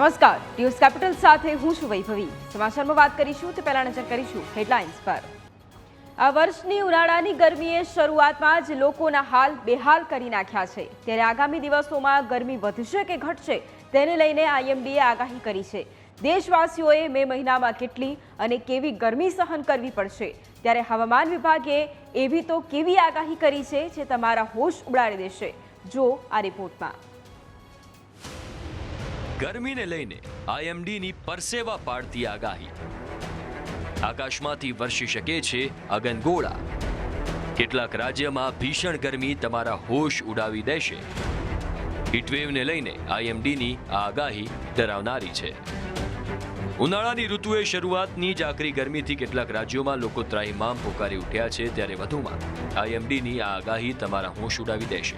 નમસ્કાર, news capital સાથે હું છું વૈભવી। સમાચારમાં વાત કરીશું તે પહેલા નજર કરીશું હેડલાઇન્સ પર। આ વર્ષની ઉનાળાની ગરમીએ શરૂઆતમાં જ લોકોના હાલ બેહાલ કરી નાખ્યા છે, ત્યારે આગામી દિવસોમાં ગરમી વધશે કે ઘટશે તેને લઈને આઈએમડીએ આગાહી કરી છે। દેશવાસીઓએ મે મહિનામાં કેટલી અને કેવી ગરમી સહન કરવી પડશે, ત્યારે હવામાન વિભાગે એવી તો કેવી આગાહી કરી છે જે તમારા હોશ ઉડાડી દેશે। જો આ રિપોર્ટમાં। ગરમીને લઈને આઈએમડીની પરસેવા પાડતી આગાહી। આકાશમાંથી વરસી શકે છે અગનગોળા। કેટલાક રાજ્યમાં ભીષણ ગરમી તમારા હોશ ઉડાવી દેશે। હીટવેવને લઈને આઈએમડીની આ આગાહી ડરાવનારી છે। ઉનાળાની ઋતુએ શરૂઆતની જ આકરી ગરમીથી કેટલાક રાજ્યોમાં લોકો ત્રાહિમામ પોકારી ઉઠ્યા છે, ત્યારે વધુમાં આઈએમડીની આ આગાહી તમારા હોશ ઉડાવી દેશે।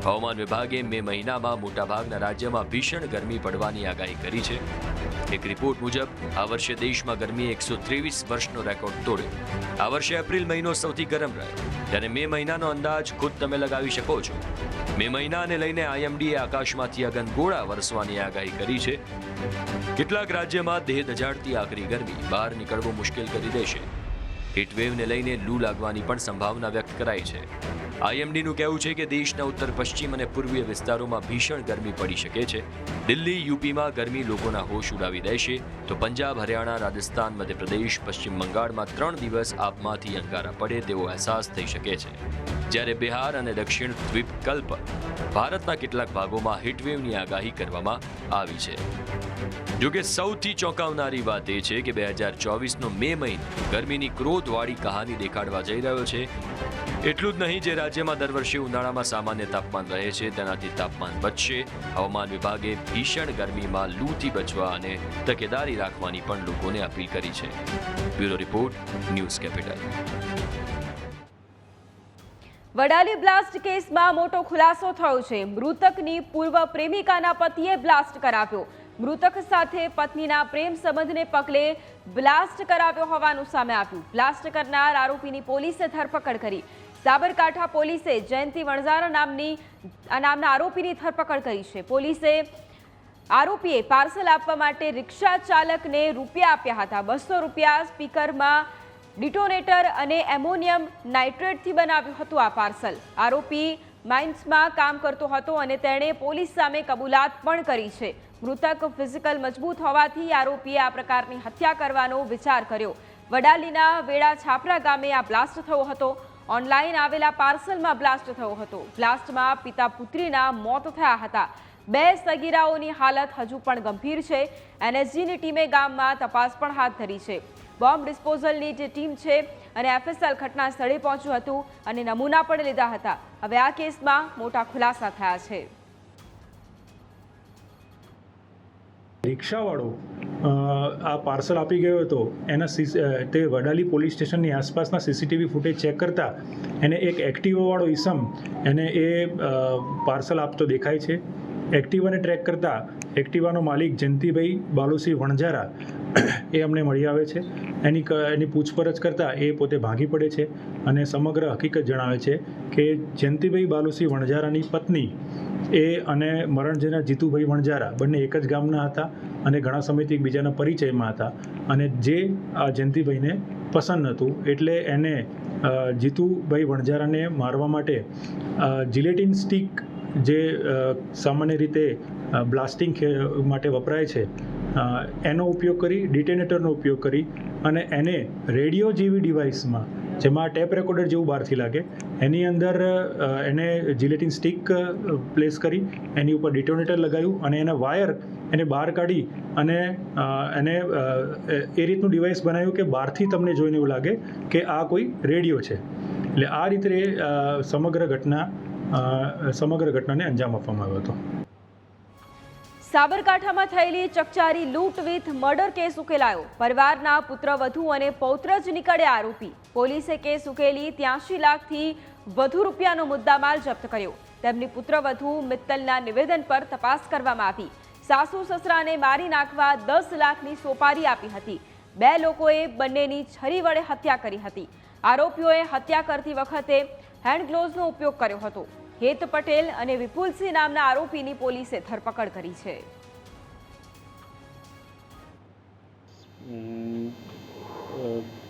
હવામાન વિભાગે મે મહિનામાં મોટાભાગના રાજ્યમાં ભીષણ ગરમી પડવાની આગાહી કરી છે। એક રિપોર્ટ મુજબ આ વર્ષે દેશમાં ગરમીએ 123 વર્ષનો રેકોર્ડ તોડ્યો। આ વર્ષે એપ્રિલ મહિનો સૌથી ગરમ રહ્યો, ત્યારે મે મહિનાનો અંદાજ ખુદ તમે લગાવી શકો છો। મે મહિનાને લઈને આઈએમડીએ આકાશમાંથી અગનગોળા વરસવાની આગાહી કરી છે। કેટલાક રાજ્યમાં દેહ દજાડતી આકરી ગરમી બહાર નીકળવું મુશ્કેલ કરી દેશે। હીટવેવને લઈને લૂ લાગવાની પણ સંભાવના વ્યક્ત કરાઈ છે। આઈએમડીનું કહેવું છે કે દેશના ઉત્તર પશ્ચિમ અને પૂર્વીય વિસ્તારોમાં ભીષણ ગરમી પડી શકે છે। દિલ્હી, યુપીમાં ગરમી લોકોના હોશ ઉડાવી દેશે, તો પંજાબ, હરિયાણા, રાજસ્થાન, મધ્યપ્રદેશ, પશ્ચિમ બંગાળમાં 3 દિવસ આપમાંથી અંગારા પડે તેવો અહેસાસ થઈ શકે છે। જ્યારે બિહાર અને દક્ષિણ દ્વીપકલ્પ ભારતના કેટલાક ભાગોમાં હીટવેવની આગાહી કરવામાં આવી છે। જોકે સૌથી ચોંકાવનારી વાત એ છે કે 2024નો મે મહિનો ગરમીની ક્રોધવાળી કહાની દેખાડવા જઈ રહ્યો છે। એટલું જ નહીં, જે રાજ્યમાં દર વર્ષે ઉનાળામાં સામાન્ય તાપમાન રહે છે તેનાથી તાપમાન વધશે। હવામાન વિભાગે ભીષણ ગરમીમાં લૂથી બચવા અને તકેદારી રાખવાની પણ લોકોને અપીલ કરી છે। Bureau report, news capital. Vadali blast કેસમાં મોટો ખુલાસો થયો છે। મૃતકની પૂર્વ પ્રેમિકાના પતિએ બ્લાસ્ટ કરાવ્યો। મૃતક સાથે પત્નીના પ્રેમ સંબંધને પગલે બ્લાસ્ટ કરાવ્યો હોવાનું સામે આવ્યું। બ્લાસ્ટ કરનાર આરોપીની પોલીસે ધરપકડ કરી। સાબરકાંઠા પોલીસે જયંતિ વણઝારા નામના આરોપીની ધરપકડ કરી છે। પોલીસે આરોપીએ પાર્સલ આપવા માટે રિક્ષા ચાલકને રૂપિયા આપ્યા હતા। 200 રૂપિયા સ્પીકરમાં ડિટોનેટર અને એમોનિયમ નાઇટ્રેટથી બનાવ્યું હતું આ પાર્સલ। આરોપી માઇન્સમાં કામ કરતો હતો અને તેણે પોલીસ સામે કબૂલાત પણ કરી છે। મૃતક ફિઝિકલ મજબૂત હોવાથી આરોપીએ આ પ્રકારની હત્યા કરવાનો વિચાર કર્યો। વડાલીના વેડા છાપરા ગામે આ બ્લાસ્ટ થયો હતો। ઓનલાઈન આવેલા પાર્સલમાં બ્લાસ્ટ થયો હતો। બ્લાસ્ટમાં પિતા પુત્રીના મોત થયા હતા। 2 સગીરાઓની હાલત હજુ પણ ગંભીર છે। એનએસજીની ટીમે ગામમાં તપાસ પણ હાથ ધરી છે। બોમ્બ ડિસ્પોઝલની જે ટીમ છે અને એફએસએલ ઘટના સ્થળે પહોંચ્યું હતું અને નમૂના પણ લીધા હતા। હવે આ કેસમાં મોટા ખુલાસા થયા છે। રિક્ષાવાળો આ પાર્સલ આપી ગયો હતો, તે વડાલી પોલીસ સ્ટેશનની આસપાસના સીસીટીવી ફૂટેજ ચેક કરતા એને એક એક્ટિવાવાળો ઈસમ એને એ પાર્સલ આપતો દેખાય છે। એક્ટિવાને ટ્રેક કરતા એક્ટિવાનો માલિક જયંતિભાઈ બાલુસિંહ વણઝારા એ અમને મળી આવે છે। એની પૂછપરછ કરતાં એ પોતે ભાગી પડે છે અને સમગ્ર હકીકત જણાવે છે કે જયંતિભાઈ બાલુસિંહ વણઝારાની પત્ની એ અને મરણજના જીતુભાઈ વણઝારા બંને એક જ ગામના હતા અને ઘણા સમયથી એકબીજાના પરિચયમાં હતા અને જે આ જયંતિભાઈને પસંદ નહોતું, એટલે એને જીતુભાઈ વણઝારાને મારવા માટે જિલેટિન સ્ટીક જે સામાન્ય રીતે બ્લાસ્ટિંગ માટે વપરાય છે એનો ઉપયોગ કરી, ડિટેનેટરનો ઉપયોગ કરી અને એને રેડિયો જેવી ડિવાઇસમાં, જેમાં ટેપ રેકોર્ડર જેવું બહારથી લાગે, એની અંદર એને જિલેટિન સ્ટીક પ્લેસ કરી એની ઉપર ડિટોનેટર લગાવ્યું અને એના વાયર એને બહાર કાઢી અને એને એ રીતનું ડિવાઇસ બનાવ્યું કે બહારથી તમને જોઈને એવું લાગે કે આ કોઈ રેડિયો છે। એટલે આ રીતે સમગ્ર ઘટનાને અંજામ આપવામાં આવ્યો હતો। સાબરકાંઠામાં થયેલી ચકચારી લૂંટ વિથ મર્ડર કેસ ઉકેલાયો। પરિવારના પુત્રવધુ અને પૌત્ર જ નીકળ્યા આરોપી। પોલીસે કેસ ઉકેલી 83 લાખથી વધુ રૂપિયાનો મુદ્દામાલ જપ્ત કર્યો। તેમની પુત્રવધુ મિત્તલના નિવેદન પર તપાસ કરવામાં આવી। સાસુ સસરાને મારી નાખવા 10 લાખની સોપારી આપી હતી। 2 લોકોએ બંનેની છરી વડે હત્યા કરી હતી। આરોપીઓએ હત્યા કરતી વખતે હેન્ડ ગ્લોવ્સનો ઉપયોગ કર્યો હતો। હેત પટેલ અને વિપુલસિંહ નામના આરોપીની પોલીસે ધરપકડ કરી છે।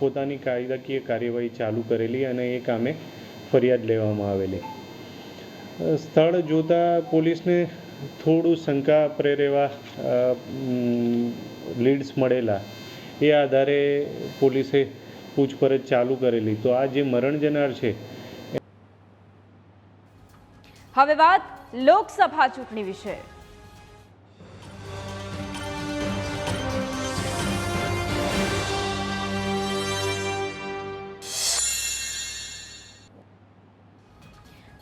પોતાની કાયદાકીય કાર્યવાહી ચાલુ કરેલી અને એ કામે ફરિયાદ લેવામાં આવેલી. સ્થળ જોતાં પોલીસને થોડું શંકા પ્રેરેવા લીડ્સ મળેલા, એ આધારે પોલીસે પૂછપરછ ચાલુ કરેલી. તો આ જે મરણ જનાર છે. હવે વાત લોકસભા ચૂંટણી વિશે.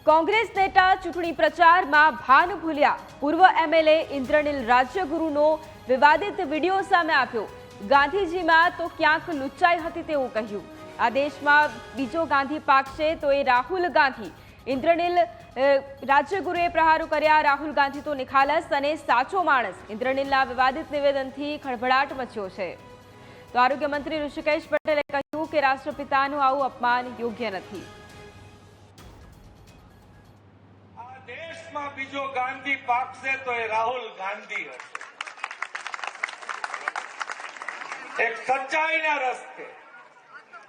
કોંગ્રેસ નેતા ચૂંટણી પ્રચારમાં ભાન ભૂલ્યા. પૂર્વ MLA ઇન્દ્રનીલ રાજ્યગુરુનો વિવાદિત વિડીયો સામે આવ્યો. ગાંધીજીમાં તો ક્યાંક લુચ્ચાઈ હતી તેવું કહ્યું. આ દેશમાં બીજો ગાંધી પાકશે તો એ રાહુલ ગાંધી. ઇન્દ્રનીલ રાજ્યગુરુએ પ્રહારો કર્યા. રાહુલ ગાંધી તો નિખાલસ અને સાચો માણસ. ઇન્દ્રનીલના વિવાદિત નિવેદનથી ખળભળાટ મચ્યો છે. તો આરોગ્ય મંત્રી ઋષિકેશ પટેલે કહ્યું કે રાષ્ટ્રપિતાનું આવું અપમાન યોગ્ય નથી. દેશમાં બીજો ગાંધી પાકશે તો એ રાહુલ ગાંધી હશે. એક સચ્ચાઈના રસ્તે.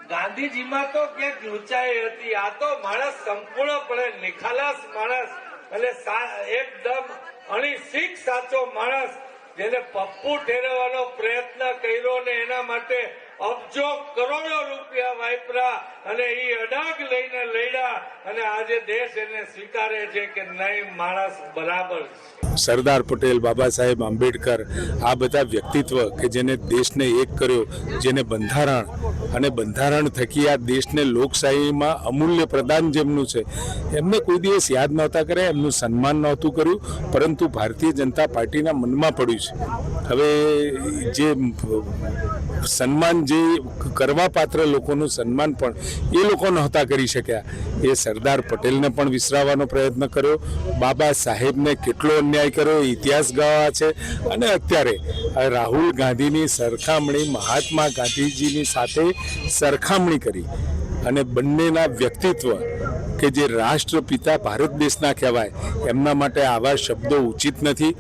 ગાંધીજીમાં તો ક્યાંક ઊંચાઈ હતી. આ તો માણસ સંપૂર્ણપણે નિખાલસ માણસ અને એકદમ અણિશીખ સાચો માણસ, જેને પપ્પુ ઠેરવવાનો પ્રયત્ન કર્યો ને એના માટે અબજો કરોડો રૂપિયા વાપરા અને એ અડાગ લઈને લડ્યા અને આજે દેશ એને સ્વીકારે છે કે નહીં, માણસ બરાબર છે. સરદાર પટેલ, બાબા સાહેબ આંબેડકર, આ બધા વ્યક્તિત્વ કે જેને દેશને એક કર્યો, જેને બંધારણ અને બંધારણ થકી આ દેશને લોકશાહીમાં અમૂલ્ય પ્રદાન જેમનું છે, એમને કોઈ દિવસ યાદ નહોતા કર્યા, એમનું સન્માન નહોતું કર્યું, પરંતુ ભારતીય જનતા પાર્ટીના મનમાં પડ્યું છે. હવે જે સન્માન જે કરવા પાત્ર લોકોનું સન્માન પણ એ લોકો નહોતા કરી શક્યા. એ સરદાર પટેલને પણ વિસરાવવાનો પ્રયત્ન કર્યો, બાબા સાહેબને કેટલો અન્યાય કર્યો, ઇતિહાસ ગવા છે. અને અત્યારે રાહુલ ગાંધીની સરખામણી મહાત્મા ગાંધીજીની સાથે સરખામણી કરી અને બંનેના વ્યક્તિત્વ કે જે રાષ્ટ્રપિતા ભારત દેશના કહેવાય, એમના માટે આવા શબ્દો ઉચિત નથી.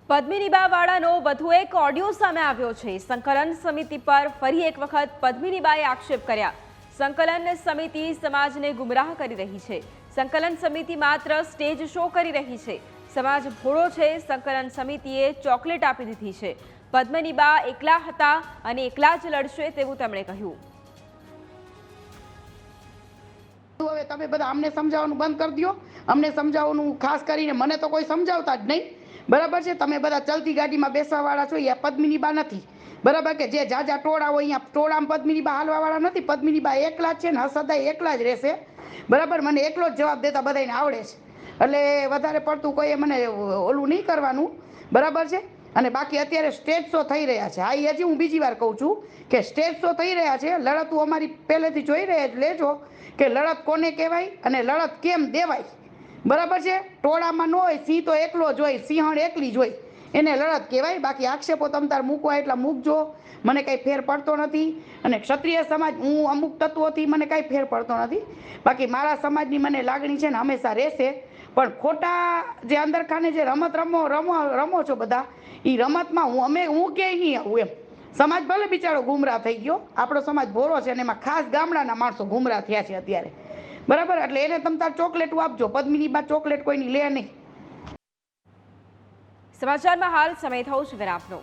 પદ્મિનીબાવાળાનો વધુ એક ઓડિયો સામે આવ્યો છે. સંકલન સમિતિ પર ફરી એક વખત પદ્મિનીબાએ આક્ષેપ કર્યા. સંકલન સમિતિ સમાજને ગુમરાહ કરી રહી છે. સંકલન સમિતિ માત્ર સ્ટેજ શો કરી રહી છે. સમાજ ભોળો છે. સંકલન સમિતિએ ચોકલેટ આપી દીધી છે. પદ્મિનીબા એકલા હતા અને એકલા જ લડશે તેવું તેમણે કહ્યું. હવે તમે બધા અમને સમજાવવાનું બંધ કરી દો. અમને સમજાવવાનું ખાસ કરીને મને તો કોઈ સમજાવતા જ નહીં. બરાબર છે. તમે બધા ચલતી ગાડીમાં બેસવાવાળા છો, એ પદ્મિનીબા નથી. બરાબર કે જે જાજા ટોળા હોય અહીંયા ટોળામાં પદ્મિનીબા હાલવાવાળા નથી. પદ્મિનીબા એકલા જ છે ને સદાય એકલા જ રહેશે. બરાબર. મને એકલો જ જવાબ દેતા બધાને આવડે છે, એટલે વધારે પડતું કોઈએ મને ઓલું નહીં કરવાનું. બરાબર છે. અને બાકી અત્યારે સ્ટેજ શો થઈ રહ્યા છે. હા, હજી હું બીજી વાર કહું છું કે સ્ટેજ શો થઈ રહ્યા છે. લડતું અમારી પહેલેથી જોઈ રહ્યા લેજો કે લડત કોને કહેવાય અને લડત કેમ દેવાય. બરાબર છે. ટોળામાં ન હોય, સિંહ તો એકલો જ હોય, સિંહણ એકલી જ હોય, એને લડત કહેવાય. બાકી આક્ષેપો તમ તાર મૂકવા એટલા મૂકજો, મને કંઈ ફેર પડતો નથી. અને ક્ષત્રિય સમાજ હું અમુક તત્વોથી મને કાંઈ ફેર પડતો નથી. બાકી મારા સમાજની મને લાગણી છે ને હંમેશા રહેશે. પણ ખોટા જે અંદરખાને જે રમત રમો છો બધા, એ રમતમાં હું ક્યાંય નહીં આવું એમ. સમાજ ભલે બિચારો ગુમરાહ થઈ ગયો, આપણો સમાજ ભોળો છે અને એમાં ખાસ ગામડાના માણસો ગુમરાહ થયા છે અત્યારે. બરાબર. એટલે એને તમ તાર ચોકલેટું આપજો. પદ્મિનીબા ચોકલેટ કોઈની લે નહીં. સમાચારમાં હાલ સમય થયો છે વિરામનો.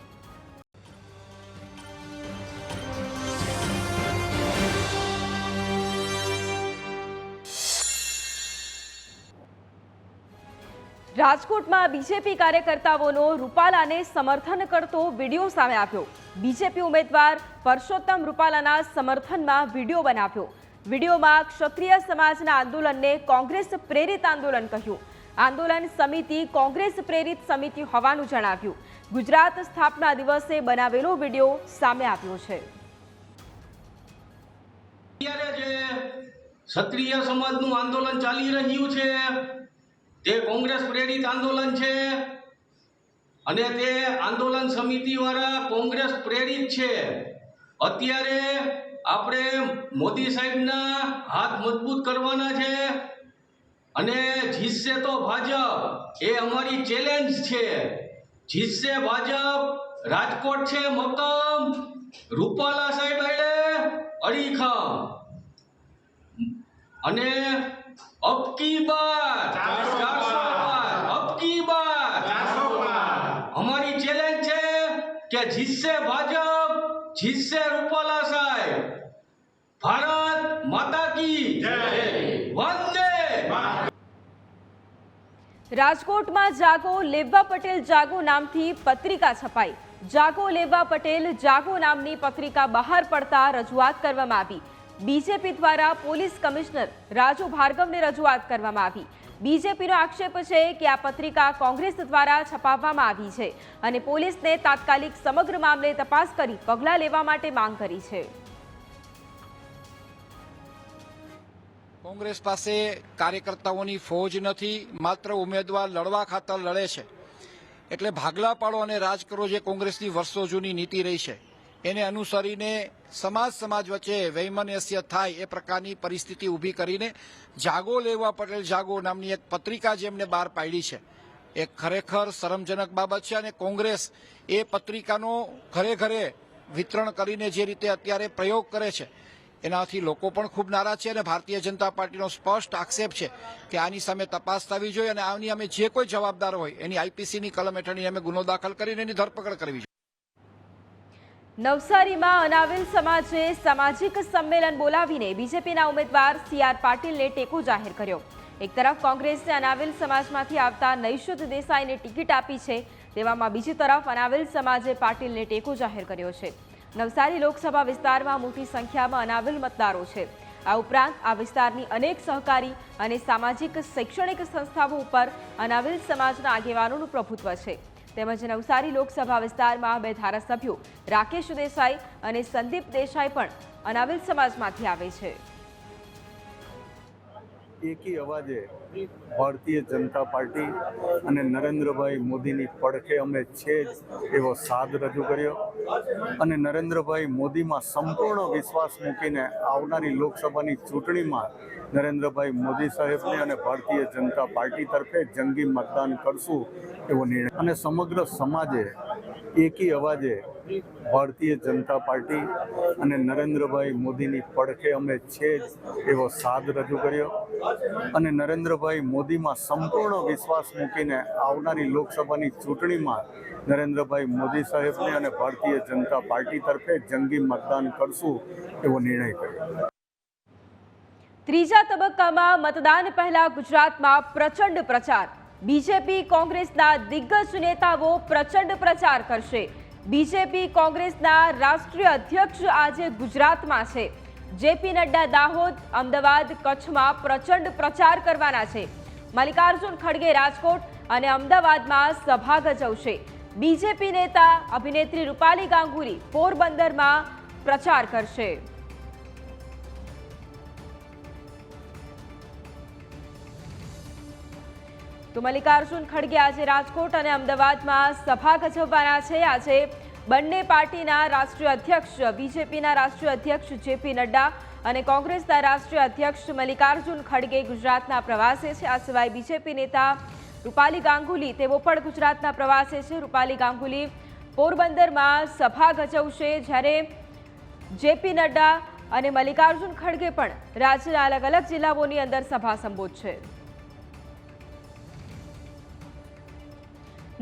રાજકોટમાં બીજેપી કાર્યકર્તાઓનો રૂપાલાને સમર્થન કરતો વિડીયો સામે આવ્યો. બીજેપી ઉમેદવાર પરસોત્તમ રૂપાલાના સમર્થનમાં વિડીયો બનાવ્યો. વિડીયોમાં ક્ષત્રિય સમાજના આંદોલનને કોંગ્રેસ પ્રેરિત આંદોલન કહ્યું. આંદોલન સમિતિ કોંગ્રેસ પ્રેરિત સમિતિ હોવાનું જણાવ્યું. ગુજરાત સ્થાપના દિવસે બનાવેલો વિડીયો સામે આવ્યો છે. જે ક્ષત્રિય સમાજનું આંદોલન ચાલી રહ્યું છે તે કોંગ્રેસ પ્રેરિત આંદોલન છે અને તે આંદોલન સમિતિ વાળા કોંગ્રેસ પ્રેરિત છે. અત્યારે આપણે મોદી સાહેબના હાથ મજબૂત કરવાના છે અને જીતશે તો ભાજપ, એ અમારી ચેલેન્જ છે. જીતશે ભાજપ રાજકોટ છે મક્કમ, રૂપાલા સાહેબ આડે અડીખમ, અને અબકી બાર 400 અબકી બાર हमारी चैलेंज है कि जिससे भाजप, जिससे रूपाला साहेब, भारत माता की वंदे। રાજકોટમાં જાગો લેવા પટેલ જાગો નામથી પત્રિકા છપાઈ. જાગો લેવા પટેલ જાગો નામની પત્રિકા બહાર પડતા રજૂઆત કરવામાં આવી. બીજેપી દ્વારા પોલીસ કમિશનર રાજુ ભાર્ગવને રજૂઆત કરવામાં આવી. બીજેપીનો આક્ષેપ છે કે આ પત્રિકા કોંગ્રેસ દ્વારા છપાવવામાં આવી છે અને પોલીસને તાત્કાલિક સમગ્ર મામલે તપાસ કરી પગલાં લેવા માટે માંગ કરી છે. કોંગ્રેસ પાસે કાર્યકર્તાઓની ફોજ નથી, માત્ર ઉમેદવાર લડવા ખાતર લડે છે. એટલે ભાગલા પાડો અને રાજ કરો જે કોંગ્રેસની વર્ષો જૂની નીતિ રહી છે એને અનુસરીને સમાજ વચ્ચે વૈમનસ્ય થાય એ પ્રકારની પરિસ્થિતિ ઊભી કરીને જાગો લેવા પટેલ જાગો નામની એક પત્રિકા જેમને બહાર પાડી છે એ ખરેખર શરમજનક બાબત છે. અને કોંગ્રેસ એ પત્રિકાનો ઘરે ઘરે વિતરણ કરીને જે રીતે અત્યારે પ્રયોગ કરે છે એનાથી લોકો પણ ખૂબ નારાજ છે. અને ભારતીય જનતા પાર્ટીનો સ્પષ્ટ આક્ષેપ છે કે આની સામે તપાસ થવી જોઈએ અને આની અમે જે કોઈ જવાબદાર હોય એની આઈપીસીની કલમ હેઠળની અમે ગુનો દાખલ કરીને એની ધરપકડ કરવી જોઈએ. નવસારીમાં અનાવિલ સમાજે સામાજિક સંમેલન બોલાવીને બીજેપીના ઉમેદવાર CR પાટીલને ટેકો જાહેર કર્યો. એક તરફ કોંગ્રેસે અનાવિલ સમાજમાંથી આવતા નૈશુદ દેસાઈને ટિકિટ આપી છે, તેવામાં બીજી તરફ અનાવિલ સમાજે પાટીલને ટેકો જાહેર કર્યો છે. નવસારી લોકસભા વિસ્તારમાં મોટી સંખ્યામાં અનાવિલ મતદારો છે. આ ઉપરાંત આ વિસ્તારની અનેક સહકારી અને સામાજિક શૈક્ષણિક સંસ્થાઓ ઉપર અનાવિલ સમાજના આગેવાનોનું પ્રભુત્વ છે. તેમજ નવસારી લોકસભા વિસ્તારમાં 2 ધારાસભ્યો રાકેશ દેસાઈ અને સંદીપ દેસાઈ પણ અનાવિલ સમાજમાંથી આવે છે. એકી અવાજે ભારતીય જનતા પાર્ટી અને નરેન્દ્રભાઈ મોદીની પડખે અમે છે જ એવો સાદ રજૂ કર્યો અને નરેન્દ્રભાઈ મોદીમાં સંપૂર્ણ વિશ્વાસ મૂકીને આવનારી લોકસભાની ચૂંટણીમાં નરેન્દ્રભાઈ મોદી સાહેબને અને ભારતીય જનતા પાર્ટી તરફે જંગી મતદાન કરશું એવો નિર્ણય અને સમગ્ર સમાજે એકી અવાજે ભારતીય જનતા પાર્ટી અને નરેન્દ્રભાઈ મોદીની પડખે અમે છે જ એવો સાદ રજૂ કર્યો અને નરેન્દ્રભાઈ મોદીમાં સંપૂર્ણ વિશ્વાસ મૂકીને આવનારી લોકસભાની ચૂંટણીમાં નરેન્દ્રભાઈ મોદી સાહેબને અને ભારતીય જનતા પાર્ટી તરફે જંગી મતદાન કરશું એવો નિર્ણય કર્યો. ત્રીજા તબક્કામાં મતદાન પહેલા ગુજરાતમાં પ્રચંડ પ્રચાર. બીજેપી કોંગ્રેસના દિગ્ગજ નેતાઓ પ્રચંડ પ્રચાર કરશે. બીજેપી કોંગ્રેસના રાષ્ટ્રીય અધ્યક્ષ આજે ગુજરાતમાં છે. જેપી નડ્ડા દાહોદ, અમદાવાદ, કચ્છમાં પ્રચંડ પ્રચાર કરવાના છે. મલ્લિકાર્જુન ખડગે રાજકોટ અને અમદાવાદમાં સભા ગજવશે. બીજેપી નેતા અભિનેત્રી રૂપાલી ગાંગુલી પોરબંદરમાં પ્રચાર કરશે. તો મલ્લિકાર્જુન ખડગે આજે રાજકોટ અને અમદાવાદમાં સભા ગજવવાના છે. આજે બંને પાર્ટીના રાષ્ટ્રીય અધ્યક્ષ, બીજેપીના રાષ્ટ્રીય અધ્યક્ષ જેપી નડ્ડા અને કોંગ્રેસના રાષ્ટ્રીય અધ્યક્ષ મલ્લિકાર્જુન ખડગે ગુજરાતના પ્રવાસે છે. આ સિવાય બીજેપી નેતા રૂપાલી ગાંગુલી તેઓ પણ ગુજરાતના પ્રવાસે છે. રૂપાલી ગાંગુલી પોરબંદરમાં સભા ગજવશે, જ્યારે જેપી નડ્ડા અને મલ્લિકાર્જુન ખડગે પણ રાજ્યના અલગ અલગ જિલ્લાઓની અંદર સભા સંબોધશે.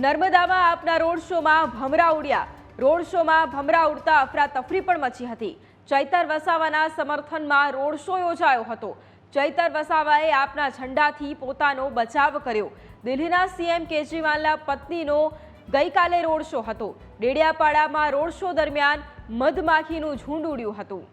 નર્મદામાં આપના રોડ શોમાં ભમરા ઉડ્યા. રોડ શોમાં ભમરા ઉડતા અફરાતફરી પણ મચી હતી. ચૈતર વસાવાના સમર્થનમાં રોડ શો યોજાયો હતો. ચૈતર વસાવાએ આપના ઝંડાથી પોતાનો બચાવ કર્યો. દિલ્હીના સીએમ કેજરીવાલના પત્નીનો ગઈકાલે રોડ શો હતો. ડેડિયાપાડામાં રોડ શો દરમિયાન મધમાખીનું ઝુંડ ઉડ્યું હતું.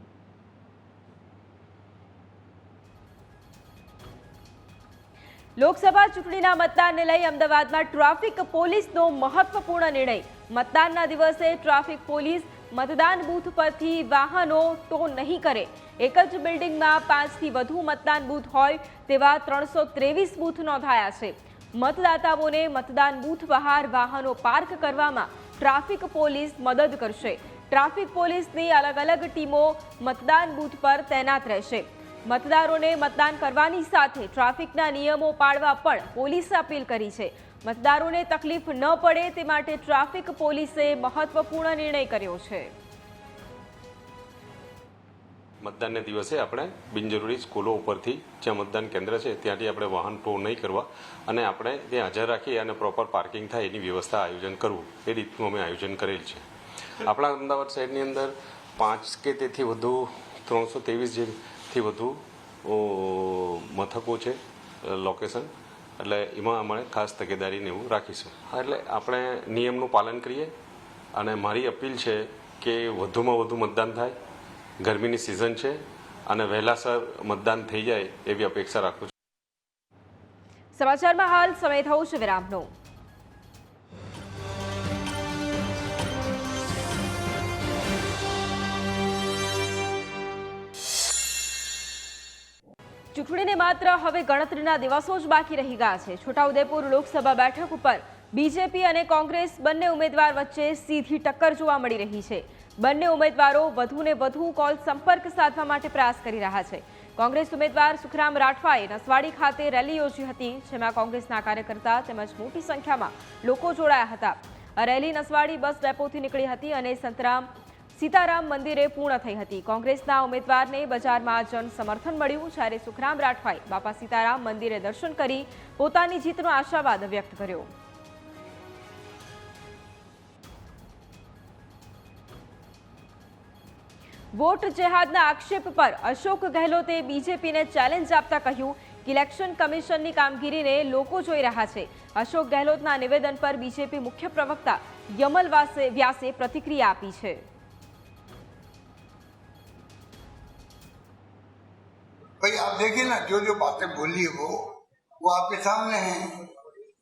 લોકસભા ચૂંટણીના મતદાનને લઈ અમદાવાદમાં ટ્રાફિક પોલીસનો મહત્વપૂર્ણ નિર્ણય. મતદાનના દિવસે ટ્રાફિક પોલીસ મતદાન બૂથ પરથી વાહનો ટો નહીં કરે. એક જ બિલ્ડિંગમાં 5થી વધુ મતદાન બૂથ હોય તેવા 323 બૂથ નોંધાયા છે. મતદાતાઓને મતદાન બૂથ બહાર વાહનો પાર્ક કરવામાં ટ્રાફિક પોલીસ મદદ કરશે. ટ્રાફિક પોલીસની અલગ અલગ ટીમો મતદાન બૂથ પર તૈનાત રહેશે. મતદારોને મતદાન કરવાની સાથે ટ્રાફિકના નિયમો પાળવા પણ પોલીસે અપીલ કરી છે. મતદારોને તકલીફ ન પડે તે માટે ટ્રાફિક પોલીસે મહત્વપૂર્ણ નિર્ણય કર્યો છે. મતદાનને દિવસે આપણે બિનજરૂરી સ્કૂલો ઉપરથી જ્યાં મતદાન કેન્દ્ર છે ત્યાંથી આપણે વાહન ટો નહીં કરવા અને આપણે ત્યાં હાજર રાખી અને પ્રોપર પાર્કિંગ થાય એની વ્યવસ્થા આયોજન કરવું એ રીતનું અમે આયોજન કરેલ છે. આપણા અમદાવાદ શહેરની અંદર 5 કે તેથી વધુ 323 જેથી વધુ મથકો છે લોકેશન, એટલે એમાં અમારે ખાસ તકેદારીને એવું રાખીશું. એટલે આપણે નિયમનું પાલન કરીએ અને મારી અપીલ છે કે વધુમાં વધુ મતદાન થાય. ગરમીની સિઝન છે અને વહેલાસર મતદાન થઈ જાય એવી અપેક્ષા રાખું છું. સમાચારમાં હાલ સમય થયો છે વિરામનો. ચૂંટણીને માત્ર હવે ગણતરીના દિવસો જ બાકી રહી ગયા છે. છોટાઉદેપુર લોકસભા બેઠક ઉપર બીજેપી અને કોંગ્રેસ બંને ઉમેદવાર વચ્ચે સીધી ટક્કર જોવા મળી રહી છે. બંને ઉમેદવારો વધુને વધુ કોલ સંપર્ક સાધવા માટે પ્રયાસ કરી રહ્યા છે. કોંગ્રેસ ઉમેદવાર સુખરામ રાઠવાએ નસવાડી ખાતે રેલી યોજી હતી, જેમાં કોંગ્રેસના કાર્યકર્તા તેમજ મોટી સંખ્યામાં લોકો જોડાયા હતા. આ રેલી નસવાડી બસ ડેપોથી નીકળી હતી અને સીતારામ મંદિરે પૂર્ણ થઈ હતી. કોંગ્રેસના ઉમેદવારને બજારમાં જન સમર્થન મળ્યું, જ્યારે સુખરામ રાઠવાએ બાપા સીતારામ મંદિરે દર્શન કરી પોતાની જીતનો આશાવાદ વ્યક્ત કર્યો. વોટ જેહાદના આક્ષેપ પર અશોક ગેહલોતે બીજેપીને ચેલેન્જ આપતા કહ્યું કે ઇલેક્શન કમિશનની કામગીરીને લોકો જોઈ રહ્યા છે. અશોક ગેહલોતના નિવેદન પર બીજેપી મુખ્ય પ્રવક્તા યમલ વ્યાસે પ્રતિક્રિયા આપી છે. भाई आप देखिए ना, जो बातें बोली है वो आपके सामने है.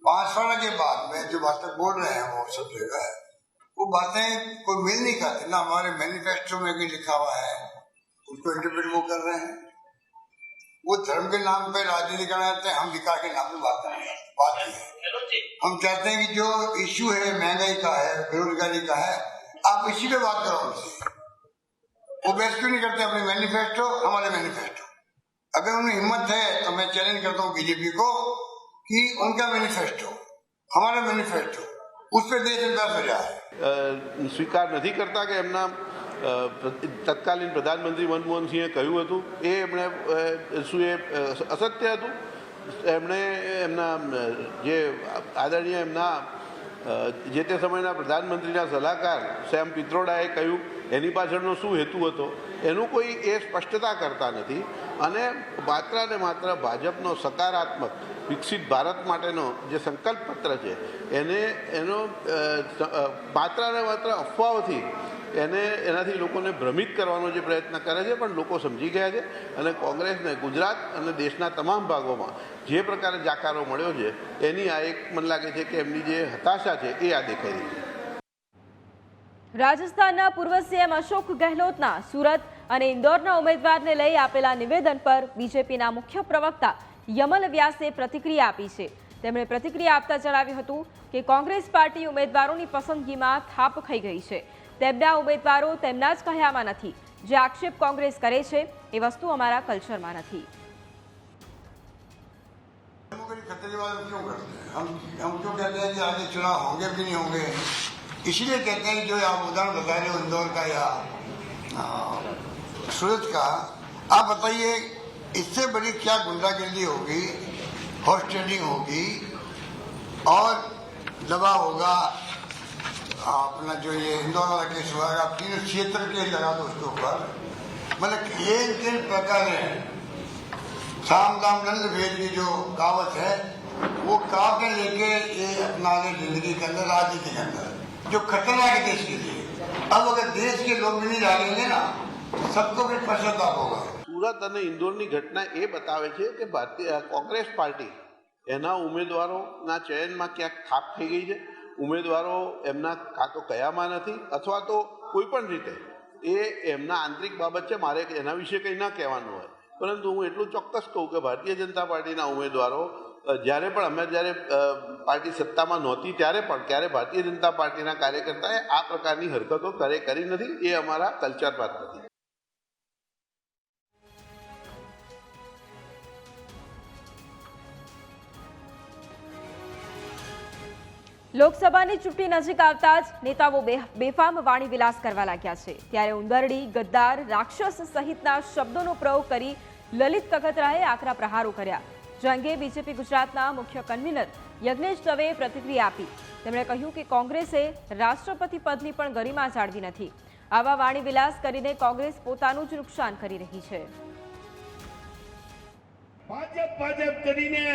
5 साल के बाद में जो बातें बोल रहे हैं वो सब जगह है. वो बातें कोई मिल नहीं खाती ना. हमारे मैनिफेस्टो में भी लिखा हुआ है, उसको इंटरप्रेट वो कर रहे हैं. वो धर्म के नाम पे राजनीति करना चाहते हैं, हम विकास के नाम पे बात कर रहे हैं. बात नहीं है. हम चाहते हैं कि जो इश्यू है महंगाई का है, बेरोजगारी का है, आप इसी पे बात करो उनसे. वो बेस्ट क्यों नहीं करते अपने मैनिफेस्टो, हमारे मैनिफेस्टो. अगर उन्हें हिम्मत है तो मैं चैलेंज करता हूँ बीजेपी को कि उनका मैनिफेस्टो हमारा मैनिफेस्टो उस पर देश विकास हो जाए. સ્વીકાર નથી કરતા કે એમના તત્કાલીન પ્રધાનમંત્રી મનમોહન સિંહે કહ્યું હતું એ એમણે શું એ અસત્ય હતું. એમણે એમના જે આદરણીય એમના જે તે સમયના પ્રધાનમંત્રીના સલાહકાર સેમ પિત્રોડાએ કહ્યું એની પાછળનો શું હેતુ હતો એનું કોઈ એ સ્પષ્ટતા કરતા નથી. અને માત્ર ને માત્ર ભાજપનો સકારાત્મક વિકસિત ભારત માટેનો જે સંકલ્પ પત્ર છે એનો માત્ર ને માત્ર અફવાઓથી એનાથી લોકોને ભ્રમિત કરવાનો જે પ્રયત્ન કરે છે. પણ લોકો સમજી ગયા છે અને કોંગ્રેસને ગુજરાત અને દેશના તમામ ભાગોમાં જે પ્રકારે જાકારો મળ્યો છે એની આ એક મને લાગે છે કે એમની જે હતાશા છે એ આ દેખાઈ રહી છે. રાજસ્થાનના પૂર્વ સીએમ અશોક ગેહલોતના સુરત અને ઇન્દોરના ઉમેદવારને લઈ આપેલા નિવેદન પર બીજેપીના મુખ્ય પ્રવક્તા યમલ વ્યાસે પ્રતિક્રિયા આપી છે. તેમણે પ્રતિક્રિયા આપતા જણાવ્યું હતું કે કોંગ્રેસ પાર્ટી ઉમેદવારોની પસંદગીમાં થાપ ખાઈ ગઈ છે. તેમના ઉમેદવારો તેમના જ કહ્યામાં નથી. જે આક્ષેપ કોંગ્રેસ કરે છે એ વસ્તુ અમારા કલ્ચરમાં નથી. हम क्यों कहते हैं कि आगे चुनाव होंगे भी नहीं होंगे, इसलिए कहते हैं जो आप उदाहरण बता रहे हो इंदौर का या सूरत का, आप बताइए इससे बड़ी क्या गुंडागर्दी होगी, हॉर्स ट्रेडिंग होगी और दबाव होगा. अपना जो ये इंदौर वाला केस हुआ, आप 3 क्षेत्र केस लगा दो उसके ऊपर. मतलब ये किन प्रकार है साम दाम दंड भेद की जो कहावत है वो कहा के लेके ये अपना जिंदगी के अंदर, राजनीति के अंदर जो खतरनाक है देश के लिए. अब अगर देश के लोग भी नहीं डालेंगे ना तो सबको भी पश्चाताप होगा. સુરત અને ઇન્દોરની ઘટના એ બતાવે છે કે ભારતીય કોંગ્રેસ પાર્ટી એના ઉમેદવારોના ચયનમાં ક્યાંક થાપ થઈ ગઈ છે. ઉમેદવારો એમના કાં તો કયામાં નથી અથવા તો કોઈ પણ રીતે એ એમના આંતરિક બાબત છે. મારે એના વિશે કંઈ ન કહેવાનું હોય, પરંતુ હું એટલું ચોક્કસ કહું કે ભારતીય જનતા પાર્ટીના ઉમેદવારો જ્યારે પાર્ટી સત્તામાં નહોતી ત્યારે પણ ક્યારે ભારતીય જનતા પાર્ટીના કાર્યકર્તાએ આ પ્રકારની હરકતો કરી નથી. એ અમારા કલ્ચરમાં નથી. લોકસભાની ચૂંટણી નજીક આવતા જ નેતાઓ બેફામ વાણી વિલાસ કરવા લાગ્યા છે, ત્યારે ઉંદરડી, ગદ્દાર, રાક્ષસ સહિતના શબ્દોનો પ્રયોગ કરી લલિત કગથરાએ આકરા પ્રહારો કર્યા. જે અંગે બીજેપી ગુજરાતના મુખ્ય કન્વીનર યજ્ઞેશ દવેએ પ્રતિક્રિયા આપી. તેમણે કહ્યું કે કોંગ્રેસે રાષ્ટ્રપતિ પદની પણ ગરિમા જાળવી નથી. આવા વાણી વિલાસ કરીને કોંગ્રેસ પોતાનું જ નુકસાન કરી રહી છે. ભાજપ કરીને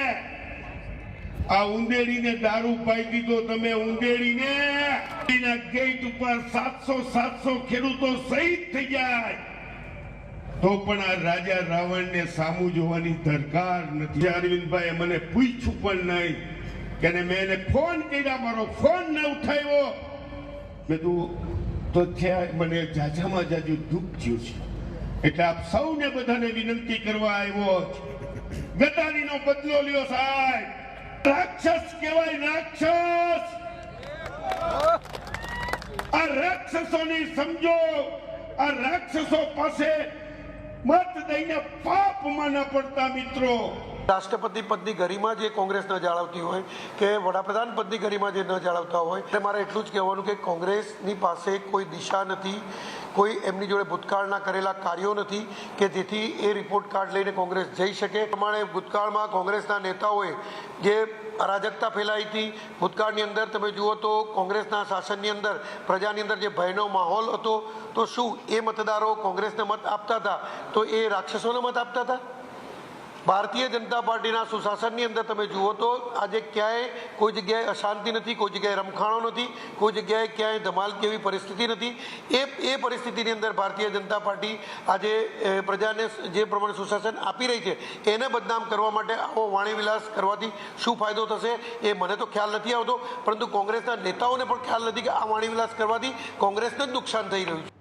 આ ઉંદેડીને દારૂ પાઈ દીધો. તમે ઉંદેડીને ગેટ ઉપર 700 ખેડૂતો શહીદ થઈ જાય તો પણ આ રાજા રાવણને સામું જોવાની દરકાર નથી. અરવિંદભાઈ મને પૂછ્યું પણ નહીં કે મેં એને ફોન કર્યા, મારો ફોન ન ઉઠાવ્યો. મેં તું તો થયા મને જાજામાં જાજુ દુઃખ થયું છે. એટલે આપ સૌને બધાને વિનંતી કરવા આવ્યો છે, ગદ્દારીનો બદલો લ્યો સાહેબ. રાક્ષસ કહેવાય, રાક્ષસ. આ રાક્ષસોની સમજો. આ રાક્ષસો પાસે મત દઈને પાપમાં ન પડતા મિત્રો. રાષ્ટ્રપતિ પદની ગરિમા જે કોંગ્રેસ ન જાળવતી હોય કે વડાપ્રધાન પદની ગરિમા જે ન જાળવતા હોય, એટલે મારે એટલું જ કહેવાનું કે કોંગ્રેસની પાસે કોઈ દિશા નથી, કોઈ એમની જોડે ભૂતકાળના કરેલા કાર્યો નથી કે જેથી એ રિપોર્ટ કાર્ડ લઈને કોંગ્રેસ જઈ શકે. પ્રમાણે ભૂતકાળમાં કોંગ્રેસના નેતાઓએ જે અરાજકતા ફેલાઈ હતી, ભૂતકાળની અંદર તમે જુઓ તો કોંગ્રેસના શાસનની અંદર પ્રજાની અંદર જે ભયનો માહોલ હતો, તો શું એ મતદારો કોંગ્રેસને મત આપતા હતા તો એ રાક્ષસોને મત આપતા હતા? ભારતીય જનતા પાર્ટીના સુશાસનની અંદર તમે જુઓ તો આજે ક્યાંય કોઈ જગ્યાએ અશાંતિ નથી, કોઈ જગ્યાએ રમખાણો નથી, કોઈ જગ્યાએ ક્યાંય ધમાલ જેવી પરિસ્થિતિ નથી. એ પરિસ્થિતિની અંદર ભારતીય જનતા પાર્ટી આજે પ્રજાને જે પ્રમાણે સુશાસન આપી રહી છે એને બદનામ કરવા માટે આવો વાણીવિલાસ કરવાથી શું ફાયદો થશે એ મને તો ખ્યાલ નથી આવતો, પરંતુ કોંગ્રેસના નેતાઓને પણ ખ્યાલ નથી કે આ વાણીવિલાસ કરવાથી કોંગ્રેસને જ નુકસાન થઈ રહ્યું છે.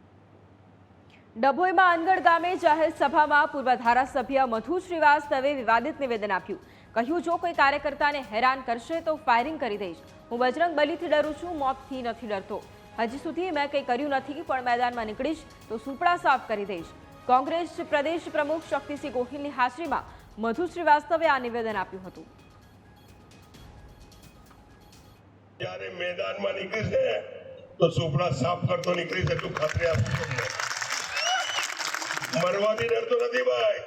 ડભોઈમાં અનગઢ ગામે જાહેર સભામાં પૂર્વ ધારાસભ્ય મધુ શ્રીવાસ્તવે વિવાદિત નિવેદન આપ્યું. કહ્યું, જો કોઈ કાર્યકર્તાને હેરાન કરશે તો ફાયરિંગ કરી દઈશ. હું બજરંગ બલીથી ડરું છું, મોતથી નથી ડરતો. હજી સુધી મેં કંઈ કર્યું નથી, પણ મેદાનમાં નીકળીશ તો સુપડા સાફ કરી દઈશ. કોંગ્રેસ પ્રદેશ પ્રમુખ શક્તિસિંહ ગોહિલની હાજરીમાં મધુ શ્રીવાસ્તવે આ નિવેદન આપ્યું હતું. જ્યારે મેદાનમાં નીકળીશ ને તો સુપડા સાફ કરતો નીકળીશ, એટલું ખાતરી આપું તમને. મરવાથી ડરતો નથી ભાઈ,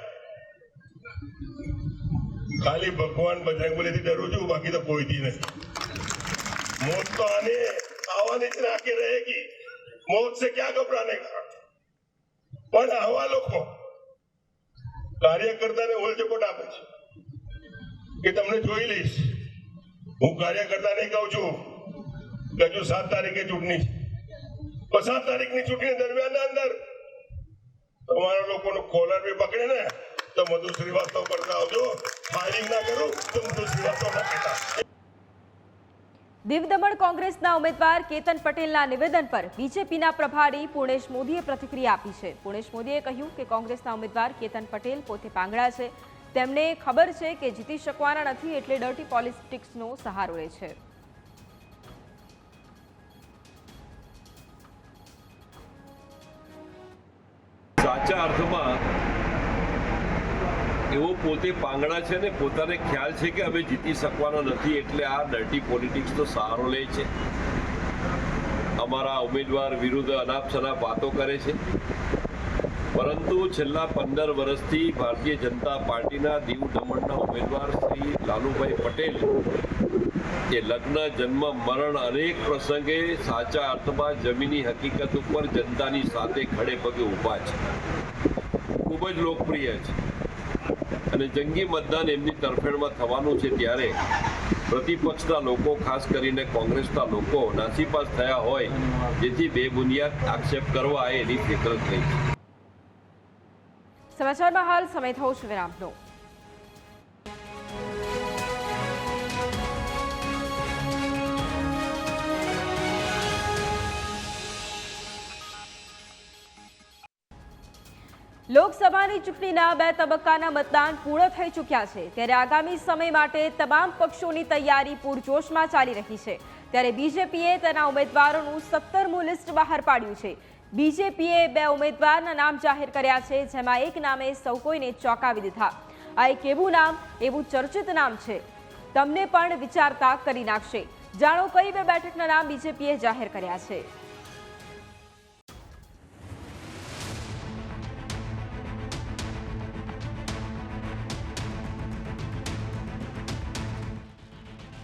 ખાલી ભગવાન બજરંગબલીથી ડરું છું, બાકી તો કોઈથી નથી. मौत तो आने आवाने से आके रहेगी, मौत से क्या घबराने का. પણ આવા લોકો કાર્યકર્તાને ઓલચકોટ આપે છે કે તમને જોઈ લઈશ. હું કાર્યકર્તાને કહું છું કે હજુ 7 તારીખે ચૂંટણી છે, 7 તારીખની ચૂંટણી દરમિયાન અંદર તમારા લોકોનો કોલર બી પકડે ને તો મધુ શ્રીવાસ્તવ કરતા આવજો. ફાયરિંગ ના કરું તો મધુ શ્રીવાસ્તવ ના કહેતા. દીવ દમણ કોંગ્રેસના ઉમેદવાર કેતન પટેલના નિવેદન પર બીજેપીના પ્રભારી પૂર્ણેશ મોદીએ પ્રતિક્રિયા આપી છે. પૂર્ણેશ મોદીએ કહ્યું કે કોંગ્રેસના ઉમેદવાર કેતન પટેલ પોતે પાંગડા છે, તેમને ખબર છે કે જીતી શકવાના નથી, એટલે ડર્ટી પોલિટિક્સનો સહારો લે છે. સાચા અર્થમાં એવો પોતે પાંગડા છે ને પોતાને ખ્યાલ છે કે હવે જીતી શકવાના નથી, એટલે આ ડર્ટી પોલિટિક્સનો સહારો લે છે. અમારા ઉમેદવાર વિરુદ્ધ અનાપ શનાપ વાતો કરે છે, પરંતુ છેલ્લા 15 વર્ષથી ભારતીય જનતા પાર્ટીના દીવ દમણના ઉમેદવાર શ્રી લાલુભાઈ પટેલ એ લગ્ન, જન્મ, મરણ અનેક પ્રસંગે સાચા અર્થમાં જમીની હકીકત ઉપર જનતાની સાથે ખડે પગે ઊભા છે. ખૂબ જ લોકપ્રિય છે અને જંગી મતદાન એમની તરફેણમાં થવાનું છે, ત્યારે પ્રતિપક્ષના લોકો, ખાસ કરીને કોંગ્રેસના લોકો નાસીપાસ થયા હોય જેથી બેબુનિયાદ આક્ષેપ કરવા એની ફિતરત થઈ છે. સમાચારમાં હાલ સમય થયો છે વિરામનો. લોકસભાની ચૂંટણીના 2 તબક્કાના મતદાન પૂર્ણ થઈ ચૂક્યા છે, ત્યારે આગામી સમય માટે તમામ પક્ષોની તૈયારી પૂરજોશમાં ચાલી રહી છે. ત્યારે બીજેપીએ તેના ઉમેદવારોનું 17મું લિસ્ટ બહાર પાડ્યું છે. બીજેપીએ 2 ઉમેદવારના નામ જાહેર કર્યા છે, જેમાં એક નામે સૌ કોઈને ચોંકાવી દીધા. આ એક એવું નામ, એવું ચર્ચિત નામ છે, તમને પણ વિચારતા કરી નાખશે. જાણો કઈ બે બેઠકના નામ બીજેપીએ જાહેર કર્યા છે.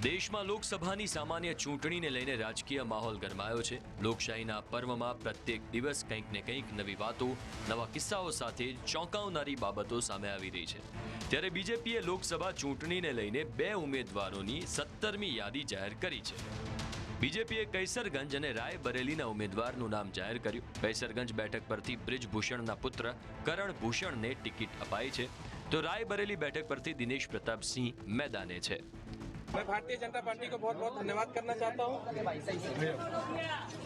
દેશમાં લોકસભાની સામાન્ય ચૂંટણીને લઈને રાજકીય માહોલ ગરમાયો છે. લોકશાહીના પર્વમાં પ્રત્યેક દિવસ કંઈક ને કંઈક નવી વાતો, નવા કિસ્સાઓ સાથે ચોંકાવનારી બાબતો સામે આવી રહી છે. ત્યારે બીજેપીએ લોકસભા ચૂંટણીને લઈને 2 ઉમેદવારોની 17મી યાદી જાહેર કરી છે. બીજેપીએ કૈસરગંજ અને રાયબરેલીના ઉમેદવારનું નામ જાહેર કર્યું. કૈસરગંજ બેઠક પરથી બ્રિજભૂષણના પુત્ર કરણ ભૂષણને ટિકિટ અપાઈ છે, તો રાયબરેલી બેઠક પરથી દિનેશ પ્રતાપસિંહ मैदाने છે. मैं भारतीय जनता पार्टी को बहुत बहुत धन्यवाद करना चाहता हूं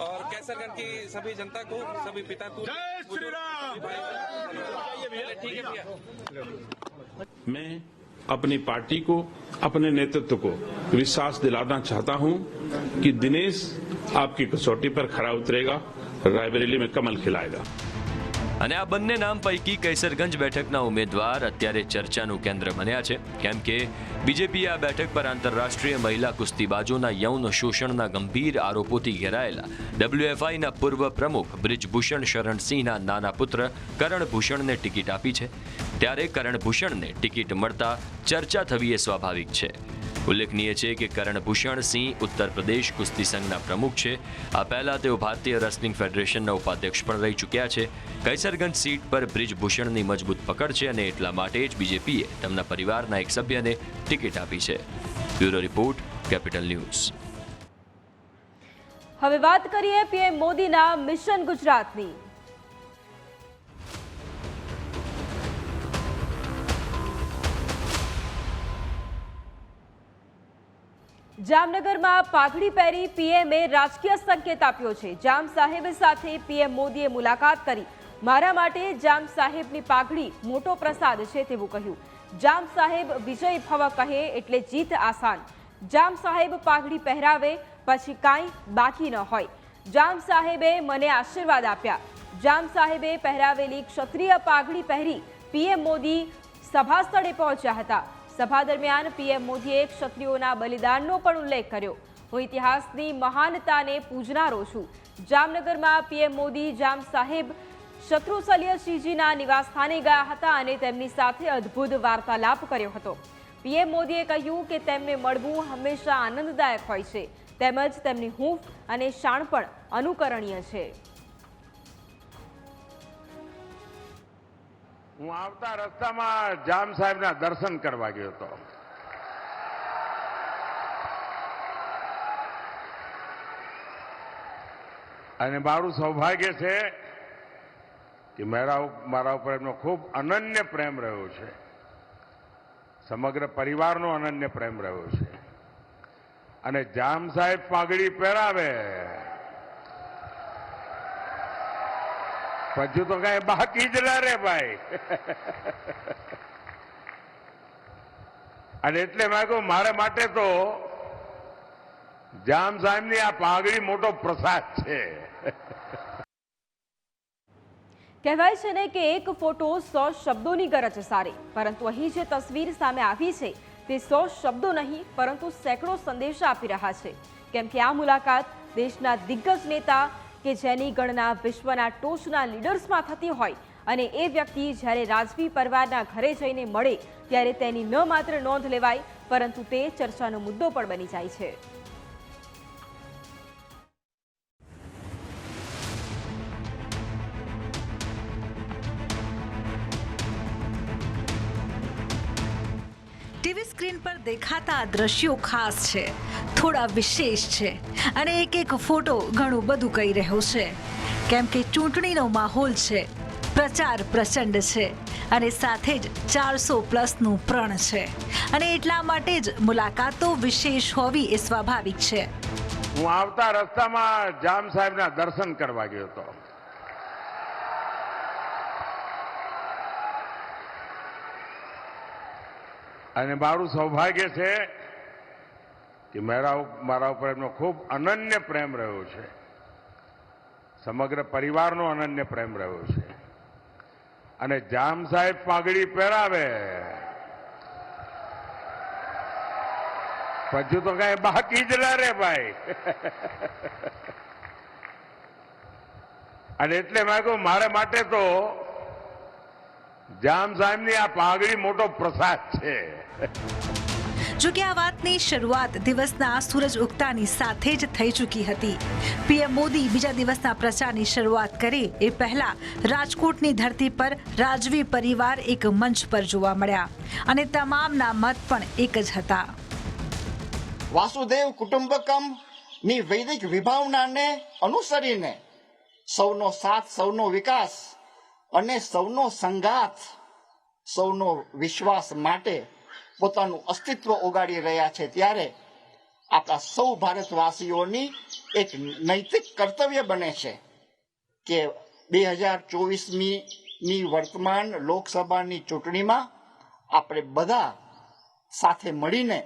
और कैसरगंज की सभी जनता को, सभी पिता को, ठीक है भैया. मैं अपनी पार्टी को, अपने नेतृत्व को विश्वास दिलाना चाहता हूं कि दिनेश आपकी कसौटी पर खरा उतरेगा, रायबरेली में कमल खिलाएगा. અને આ બંને નામ પૈકી કૈસરગંજ બેઠકના ઉમેદવાર અત્યારે ચર્ચાનું કેન્દ્ર બન્યા છે, કેમ કે બીજેપીએ આ બેઠક પર આંતરરાષ્ટ્રીય મહિલા કુસ્તીબાજોના યૌન શોષણના ગંભીર આરોપોથી ઘેરાયેલા WFIના પૂર્વ પ્રમુખ બ્રિજભૂષણ શરણસિંહના નાના પુત્ર કરણ ભૂષણને ટિકિટ આપી છે. ત્યારે કરણ ભૂષણને ટિકિટ મળતા ચર્ચા થવી એ સ્વાભાવિક છે. ઉલ્લેખનીય છે કે કરણ ભૂષણ સિંહ ઉત્તર પ્રદેશ કુસ્તી સંઘના પ્રમુખ છે. આ પહેલા તેઓ ભારતીય રેસલિંગ ફેડરેશનના ઉપાધ્યક્ષ પણ રહી ચૂક્યા છે. કૈસરગંજ સીટ પર બ્રિજભૂષણની મજબૂત પકડ છે અને એટલા માટે જ બીજેપીએ તેમના પરિવારના એક સભ્યને ટિકિટ આપી છે. Bureau report, capital news. હવે વાત કરીએ પીએમ મોદીના મિશન ગુજરાતની. જામનગરમાં પાઘડી પહેરી પીએમએ રાજકીય સંકેત આપ્યો છે. જામ સાહેબ સાથે પીએમ મોદીએ મુલાકાત કરી. મારા માટે જામ સાહેબની પાઘડી મોટો પ્રસાદ છે તેવું કહ્યું. જામ સાહેબ વિજય ભવ કહે એટલે જીત આસાન. જામ સાહેબ પાઘડી પહેરાવે પછી કાંઈ બાકી ન હોય. જામ સાહેબે મને આશીર્વાદ આપ્યા. જામ સાહેબે પહેરાવેલી ક્ષત્રિય પાઘડી પહેરી પીએમ મોદી સભા સ્થળે પહોંચ્યા હતા. સભા દરમિયાન પીએમ મોદીએ ક્ષત્રિયોના બલિદાનનો પણ ઉલ્લેખ કર્યો. હું ઇતિહાસની મહાનતાને પૂજનારો છું. જામનગરમાં પીએમ મોદી જામ સાહેબ શત્રુશલ્યસિંહજીના નિવાસસ્થાને ગયા હતા અને તેમની સાથે અદ્ભુત વાર્તાલાપ કર્યો હતો. પીએમ મોદીએ કહ્યું કે તેમને મળવું હંમેશા આનંદદાયક હોય છે, તેમજ તેમની હૂંફ અને શાણ પણ અનુકરણીય છે. હું આવતા રસ્તામાં જામ સાહેબના દર્શન કરવા ગયો હતો. અને મારું સૌભાગ્ય છે કે મારા ઉપર એમનો ખૂબ અનન્ય પ્રેમ રહ્યો છે. સમગ્ર પરિવારનો અનન્ય પ્રેમ રહ્યો છે. અને જામ સાહેબ પાઘડી પહેરાવે પછી તો કઈ બાકી જ ના રે ભાઈ. અને એટલે મેં કહ્યું મારા માટે તો જામ સાહેબની આ પાઘડી મોટો પ્રસાદ છે. કહેવાય છે ને કે એક ફોટો 100 શબ્દોની ગરજ સારી, પરંતુ અહીં જે તસવીર સામે આવી છે તે 100 શબ્દો નહીં પરંતુ સેંકડો સંદેશા આપી રહ્યા છે. કેમ કે આ મુલાકાત દેશના દિગ્ગજ નેતા કે જેની ગણના વિશ્વના ટોચના લીડર્સમાં થતી હોય અને એ વ્યક્તિ જ્યારે રાજવી પરિવારના ઘરે જઈને મળે ત્યારે તેની ન માત્ર નોંધ લેવાય પરંતુ તે ચર્ચાનો મુદ્દો પણ બની જાય છે. ટીવી સ્ક્રીન પર દેખાતા દ્રશ્યો ખાસ છે, થોડા વિશેષ છે અને એક એક ફોટો ઘણું બધું કહી રહ્યો છે. કેમ કે ચૂંટણીનો માહોલ છે, પ્રચાર પ્રચંડ છે અને સાથે જ 400+ પ્રણ છે અને એટલા માટે જ મુલાકાતો વિશેષ હોવી એ સ્વાભાવિક છે. હું આવતા રસ્તામાં જામ સાહેબના દર્શન કરવા ગયો હતો. અને મારું સૌભાગ્ય છે કે મારા ઉપર એમનો ખૂબ અનન્ય પ્રેમ રહ્યો છે. સમગ્ર પરિવારનો અનન્ય પ્રેમ રહ્યો છે. અને જામ સાહેબ પાઘડી પહેરાવે પછી તો કઈ બાકી જ ના રે ભાઈ. અને એટલે મેં કહ્યું મારા માટે તો જામ સાહેબની આ પાઘડી મોટો પ્રસાદ છે. જો કે આ વાતની શરૂઆત દિવસના સૂરજ ઉગતાની સાથે જ થઈ ચૂકી હતી. પીએમ મોદી બીજા દિવસના પ્રચારની શરૂઆત કરે એ પહેલા રાજકોટની ધરતી પર રાજવી પરિવાર એક મંચ પર જોવા મળ્યા અને તમામના મત પણ એક જ હતા. વાસુદેવ કુટુંબકમ ની વૈદિક વિભાવનાને અનુસરીને સૌનો સાથ, સૌનો વિકાસ અને સૌનો સંગાથ, સૌનો વિશ્વાસ માટે પોતાનું અસ્તિત્વ ઓગાળી રહ્યા છે. ત્યારે આપણા સૌ ભારતવાસીઓની એક નૈતિક કર્તવ્ય બને છે કે 2024ની વર્તમાન લોકસભાની ચૂંટણીમાં આપણે બધા સાથે મળીને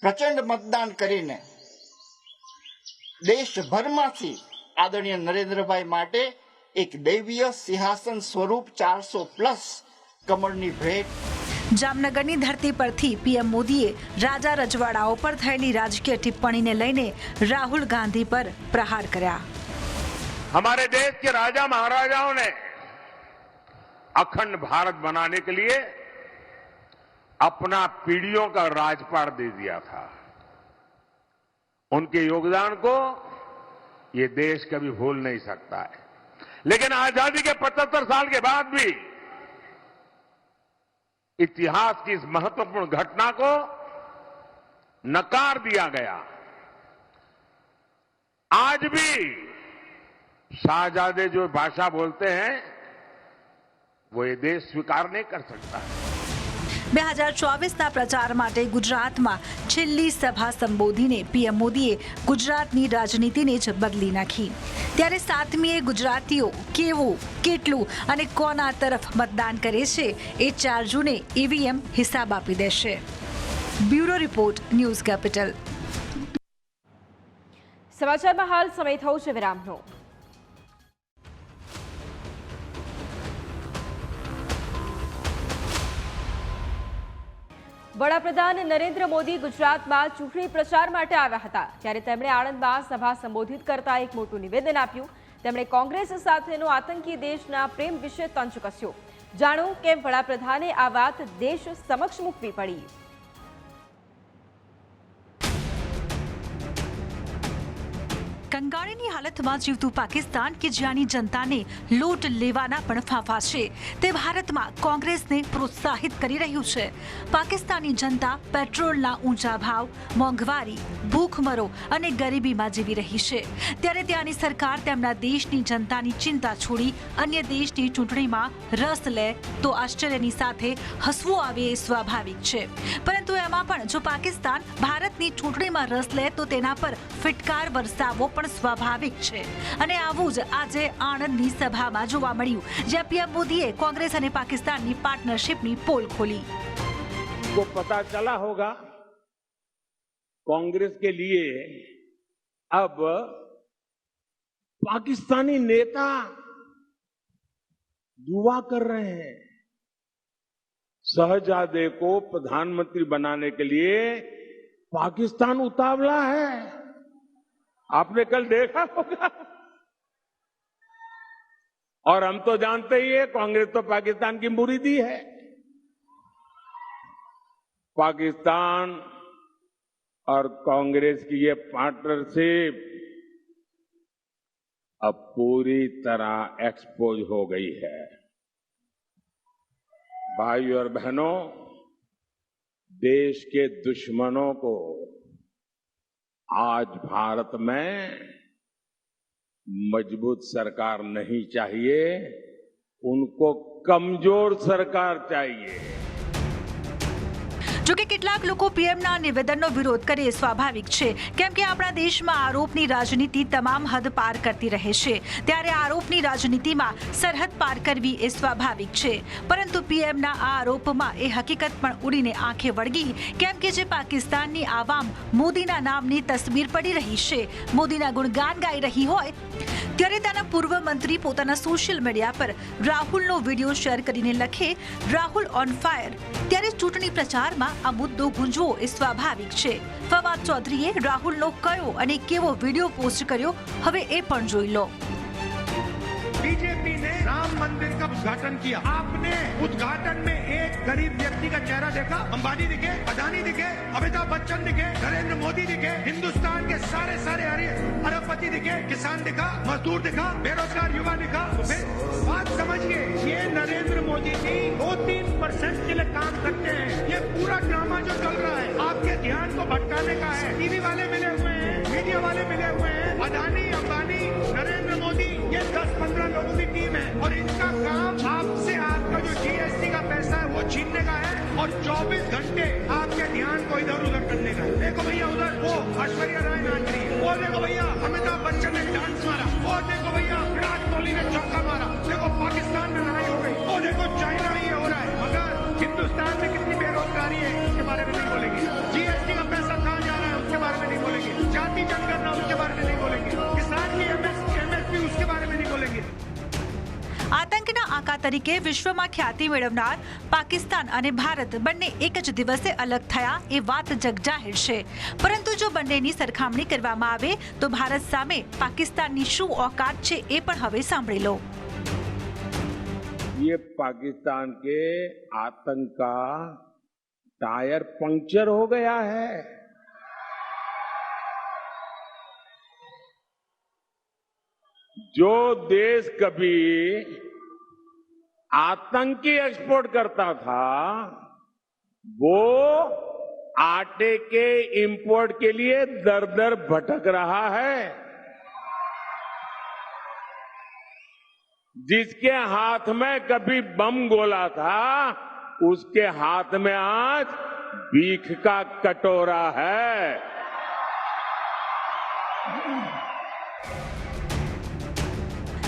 પ્રચંડ મતદાન કરીને દેશભરમાંથી આદરણીય નરેન્દ્રભાઈ માટે એક દૈવીય સિંહાસન સ્વરૂપ 400+ કમળની ભેટ. જામનગરની ધરતી પરથી પીએમ મોદીએ રાજા રજવાડાઓ પર થયેલી રાજકીય ટિપ્પણીને લઈને રાહુલ ગાંધી પર પ્રહાર કર્યા. हमारे देश के राजा महाराजाओं ने अखंड भारत बनाने के लिए अपना पीढ़ियों का राजपाट दे दिया था. उनके योगदान को ये देश कभी भूल नहीं सकता है. लेकिन आजादी के 75 साल के बाद भी इतिहास की इस महत्वपूर्ण घटना को नकार दिया गया. आज भी शाहजादे जो भाषा बोलते हैं वो ये देश स्वीकार नहीं कर सकता. 2024ના પ્રચાર માટે ગુજરાતમાં છેલ્લી સભા સંબોધીને પીએમ મોદીએ ગુજરાતની રાજનીતિને જ બદલી નાખી. ત્યારે 7મીએ ગુજરાતીઓ કેવું, કેટલું અને કોના તરફ મતદાન કરે છે એ 4 જૂને ઈવીએમ હિસાબ આપી દેશે. Bureau report, news capital. સમાચારમાં હાલ સમય થયો છે વિરામનો. વડાપ્રધાન નરેન્દ્ર મોદી ગુજરાતમાં ચૂંટણી પ્રચાર માટે આવ્યા હતા. ત્યારે તેમણે આણંદમાં સભા સંબોધિત કરતા એક મોટું નિવેદન આપ્યું. તેમણે કોંગ્રેસ સાથેનો આતંકી દેશના પ્રેમ વિશે તંજ કસ્યો. જાણો કેમ વડાપ્રધાને આ વાત દેશ સમક્ષ મૂકવી પડી. કંગાળીની હાલતમાં જીવતું પાકિસ્તાન કે જ્યાંની જનતાને લૂંટ લેવાના પણ ફાંફા છે તે ભારતમાં કોંગ્રેસને પ્રોત્સાહિત કરી રહ્યું છે. પાકિસ્તાની જનતા પેટ્રોલના ઊંચા ભાવ, મોંઘવારી, ભૂખમરો અને ગરીબીમાં જીવી રહી છે. ત્યારે ત્યાંની સરકાર તેમના દેશની જનતાની ચિંતા છોડી અન્ય દેશની ચૂંટણીમાં રસ લે તો આશ્ચર્યની સાથે હસવું આવે એ સ્વાભાવિક છે. પરંતુ એમાં પણ જો પાકિસ્તાન ભારતની ચૂંટણીમાં રસ લે તો તેના પર ફિટકાર વરસાવવો પણ સ્વાભાવિક છે. અને આવું જ આજે આણંદની સભામાં જોવા મળ્યું, જ્યાં પીએમ મોદીએ કોંગ્રેસ અને પાકિસ્તાનની પાર્ટનરશિપની પોલ ખોલી. को पता चला होगा कांग्रेस के लिए अब पाकिस्तानी नेता दुआ कर रहे हैं. शहजादे को प्रधानमंत्री बनाने के लिए पाकिस्तान उतावला है. आपने कल देखा होगा. और हम तो जानते ही है कांग्रेस तो पाकिस्तान की मुरीदी है. पाकिस्तान और कांग्रेस की ये पार्टनरशिप अब पूरी तरह एक्सपोज हो गई है. भाइयों और बहनों, देश के दुश्मनों को आज भारत में मजबूत सरकार नहीं चाहिए, उनको कमजोर सरकार चाहिए. જો કે કેટલાક લોકો પીએમના નિવેદનનો વિરોધ કરે એ સ્વાભાવિક છે, કેમ કે આપણા દેશમાં આરોપની રાજનીતિ તમામ હદ પાર કરતી રહે છે. ત્યારે આરોપની રાજનીતિમાં સરહદ પાર કરવી એ સ્વાભાવિક છે. પરંતુ પીએમના આ આરોપમાં એ હકીકત પણ ઉડીને આંખે વળગી, કેમ કે જે પાકિસ્તાનની આવામ મોદીના નામની તસવીર પડી રહી છે, મોદીના ગુણગાન ગાઈ રહી હોય, ત્યારે તેના પૂર્વ મંત્રી પોતાના સોશિયલ મીડિયા પર રાહુલનો વિડીયો શેર કરીને લખે, રાહુલ ઓન ફાયર. ત્યારે ચૂંટણી પ્રચારમાં આ મુદ્દો ગુંજવો એ સ્વાભાવિક છે. ફવાદ ચૌધરીએ રાહુલનો કયો અને કેવો વિડીયો પોસ્ટ કર્યો, હવે એ પણ જોઈ લો. बीजेपी ने राम मंदिर का उद्घाटन किया. आपने उद्घाटन में एक गरीब व्यक्ति का चेहरा देखा? अंबानी दिखे, अदानी दिखे, अमिताभ बच्चन दिखे, नरेंद्र मोदी दिखे, हिंदुस्तान के सारे अरबपति दिखे, किसान दिखा, मजदूर दिखा, बेरोजगार युवा दिखा. तो फिर बात समझिए, ये नरेंद्र मोदी जी 2-3% के लिए काम करते हैं. ये पूरा ड्रामा जो चल रहा है आपके ध्यान को भटकाने का है. टीवी वाले मिले हुए हैं, मीडिया वाले मिले हुए हैं, अदानी अंबानी नरेंद्र मोदी, ये 10-15 लोगों की टीम है और इनका काम आपसे आपका जो जीएसटी का पैसा है वो छीनने का है और 24 घंटे आपके ध्यान को इधर उधर करने का है. देखो भैया उधर वो ऐश्वर्या राय नाच रही है, वो देखो भैया अमिताभ बच्चन ने डांस मारा, वो देखो भैया विराट कोहली ने चौका मारा, देखो पाकिस्तान में लड़ाई हो गई, वो देखो चाइना में ये हो रहा है. मगर हिंदुस्तान में कितनी बेरोजगारी है उसके बारे में नहीं बोलेंगे. जीएसटी का पैसा कहाँ जा रहा है उसके बारे में नहीं बोलेंगे. जाति जनगणना उसके बारे में नहीं बोलेंगे. किसान की एमएसपी उसके बारे में नहीं बोलेंगे. આતંકના આકા તરીકે વિશ્વમાં ખ્યાતિ મેળવનાર પાકિસ્તાન અને ભારત બંને એક જ દિવસે અલગ થયા એ વાત જગજાહેર છે. પરંતુ જો બંનેની સરખામણી કરવામાં આવે તો ભારત સામે પાકિસ્તાનની શું औकात છે એ પણ હવે સાંભળી લો. ये पाकिस्तान के आतंक का टायर पंक्चर हो गया है. जो देश कभी आतंकी एक्सपोर्ट करता था वो आटे के इंपोर्ट के लिए दर दर भटक रहा है. जिसके हाथ में कभी बम गोला था उसके हाथ में आज भीख का कटोरा है.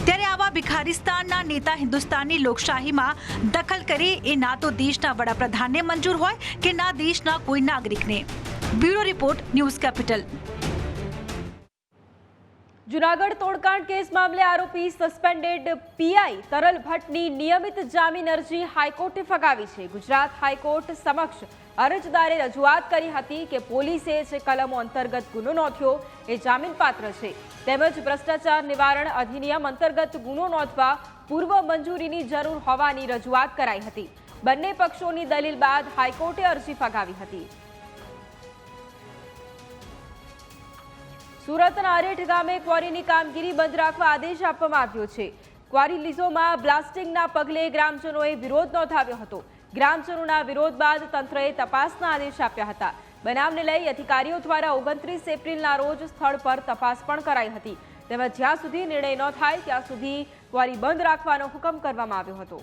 ત્યારે આવા ભિખારિસ્તાનના નેતા હિન્દુસ્તાનની લોકશાહીમાં દખલ કરે એ ના તો દેશના વડાપ્રધાનને મંજૂર હોય કે ના દેશના કોઈ નાગરિકને. Bureau report, news capital. Junagadh તોડકાંડ કેસ મામલે આરોપી સસ્પેન્ડેડ પીઆઈ તરલ ભટ્ટની નિયમિત જામીન અરજી હાઈકોર્ટે ફગાવી છે. ગુજરાત હાઈકોર્ટ સમક્ષ અરજદારે રજૂઆત કરી હતી કે પોલીસે જે કલમો અંતર્ગત ગુનો નોંધ્યો એ જામીનપાત્ર છે, તેમજ ભ્રષ્ટાચાર નિવારણ અધિનિયમ અંતર્ગત ગુનો નોંધવા પૂર્વ મંજૂરીની જરૂર હોવાની રજૂઆત કરાઈ હતી. બંને પક્ષોની દલીલ બાદ હાઈકોર્ટે અરજી ફગાવી હતી. સુરતના અરેઠ ગામે ક્વોરીની કામગીરી બંધ રાખવા આદેશ આપવામાં આવ્યો છે. ક્વોરી લીઝોમાં બ્લાસ્ટિંગના પગલે ગ્રામજનોએ વિરોધ નોંધાવ્યો હતો. ગ્રામજનોના વિરોધ બાદ તંત્રએ તપાસના આદેશ આપ્યા હતા. બનાવને લઈ અધિકારીઓ દ્વારા 29 એપ્રિલના રોજ સ્થળ પર તપાસ પણ કરાઈ હતી. તેમજ જ્યાં સુધી નિર્ણય ન થાય ત્યાં સુધી ક્વોરી બંધ રાખવાનો હુકમ કરવામાં આવ્યો હતો.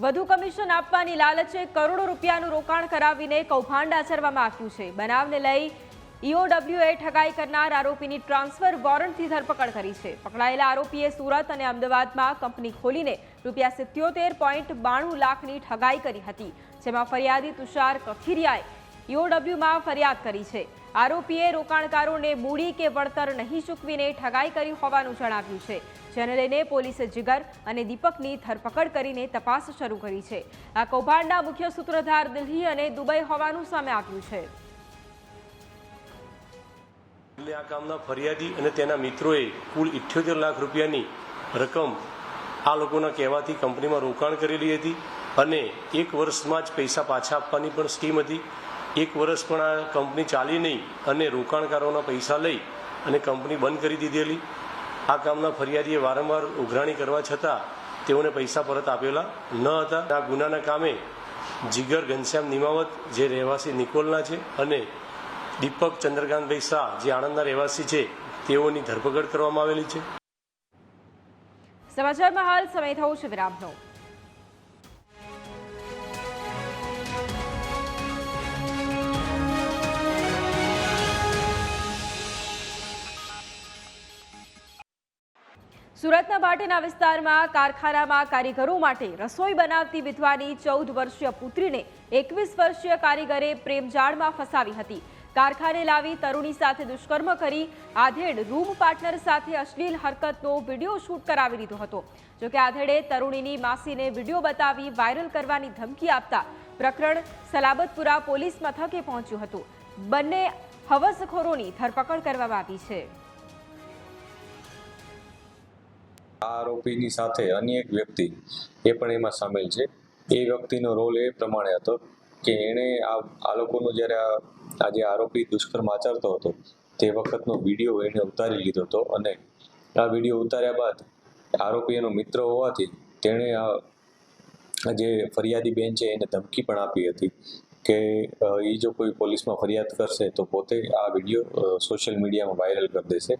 વધુ કમિશન આપવાની લાલચે કરોડો રૂપિયાનું રોકાણ કરાવીને કૌભાંડ આચરવામાં આવ્યું છે. બનાવને લઈ ઈઓડબ્લ્યુએ ઠગાઈ કરનાર આરોપીની ટ્રાન્સફર વોરંટથી ધરપકડ કરી છે. પકડાયેલા આરોપીએ સુરત અને અમદાવાદમાં કંપની ખોલીને ₹77.92 લાખની ઠગાઈ કરી હતી, જેમાં ફરિયાદી તુષાર કથિરિયાએ ઈઓડબ્લ્યુમાં ફરિયાદ કરી છે. આરોપીએ રોકાણકારોને મૂડી કે વળતર નહીં ચૂકવીને ઠગાઈ કરી હોવાનું જણાવ્યું છે. જેને લઈને પોલીસે જીગર અને દીપકની ધરપકડ કરીને તપાસ શરૂ કરી છે. આ કૌભાંડના મુખ્ય સૂત્રધાર દિલ્હી અને દુબઈ હોવાનું સામે આવ્યું છે. આ કામના ફરિયાદી અને તેના મિત્રોએ કુલ 78 લાખ રૂપિયાની રકમ આ લોકોના કહેવાથી કંપનીમાં રોકાણ કરેલી હતી અને 1 વર્ષમાં જ પૈસા પાછા આપવાની પણ સ્કીમ હતી. 1 વર્ષ પણ આ કંપની ચાલી નહીં અને રોકાણકારોના પૈસા લઈ અને કંપની બંધ કરી દીધેલી. આ કામના ફરિયાદીએ વારંવાર ઉઘરાણી કરવા છતાં તેઓને પૈસા પરત આપેલા ન હતા. આ ગુનાના કામે જીગર ઘનશ્યામ નિમાવત જે રહેવાસી નિકોલના છે અને દીપક ચંદ્રકાંતભાઈ શાહ જે આણંદના રહેવાસી છે તેઓની ધરપકડ કરવામાં આવેલી છે. સમાચારમાં હાલ સમય થયો છે વિરામનો. સુરતના ભાટેના વિસ્તારમાં કારખાનામાં કારીગરો માટે રસોઈ બનાવતી વિધવાની 14 વર્ષીય પુત્રીને 21 વર્ષીય કારીગરે પ્રેમજાળમાં ફસાવી હતી. કારખાને લાવી તરુણી સાથે દુષ્કર્મ કરી આધેડ રૂમ પાર્ટનર સાથે અશ્લીલ હરકતનો વિડીયો શૂટ કરાવી લીધો હતો. જોકે આધેડે તરુણીની માસીને વિડીયો બતાવી વાયરલ કરવાની ધમકી આપતા પ્રકરણ સલાબતપુરા પોલીસ મથકે પહોંચ્યું હતું. બંને હવસખોરોની ધરપકડ કરવામાં આવી છે. આરોપીની સાથે અન્ય એક વ્યક્તિ એ પણ એમાં સામેલ છે. એ વ્યક્તિનો રોલ એ પ્રમાણે હતો કે એણે આ લોકોનો જ્યારે આ જે આરોપી દુષ્કર્મ આચરતો હતો તે વખતનો વિડીયો એને ઉતારી લીધો હતો અને આ વિડીયો ઉતાર્યા બાદ આરોપી એનો મિત્ર હોવાથી તેણે જે ફરિયાદી બેન છે એને ધમકી પણ આપી હતી કે એ જો કોઈ પોલીસમાં ફરિયાદ કરશે તો પોતે આ વિડીયો સોશિયલ મીડિયામાં વાયરલ કરી દેશે.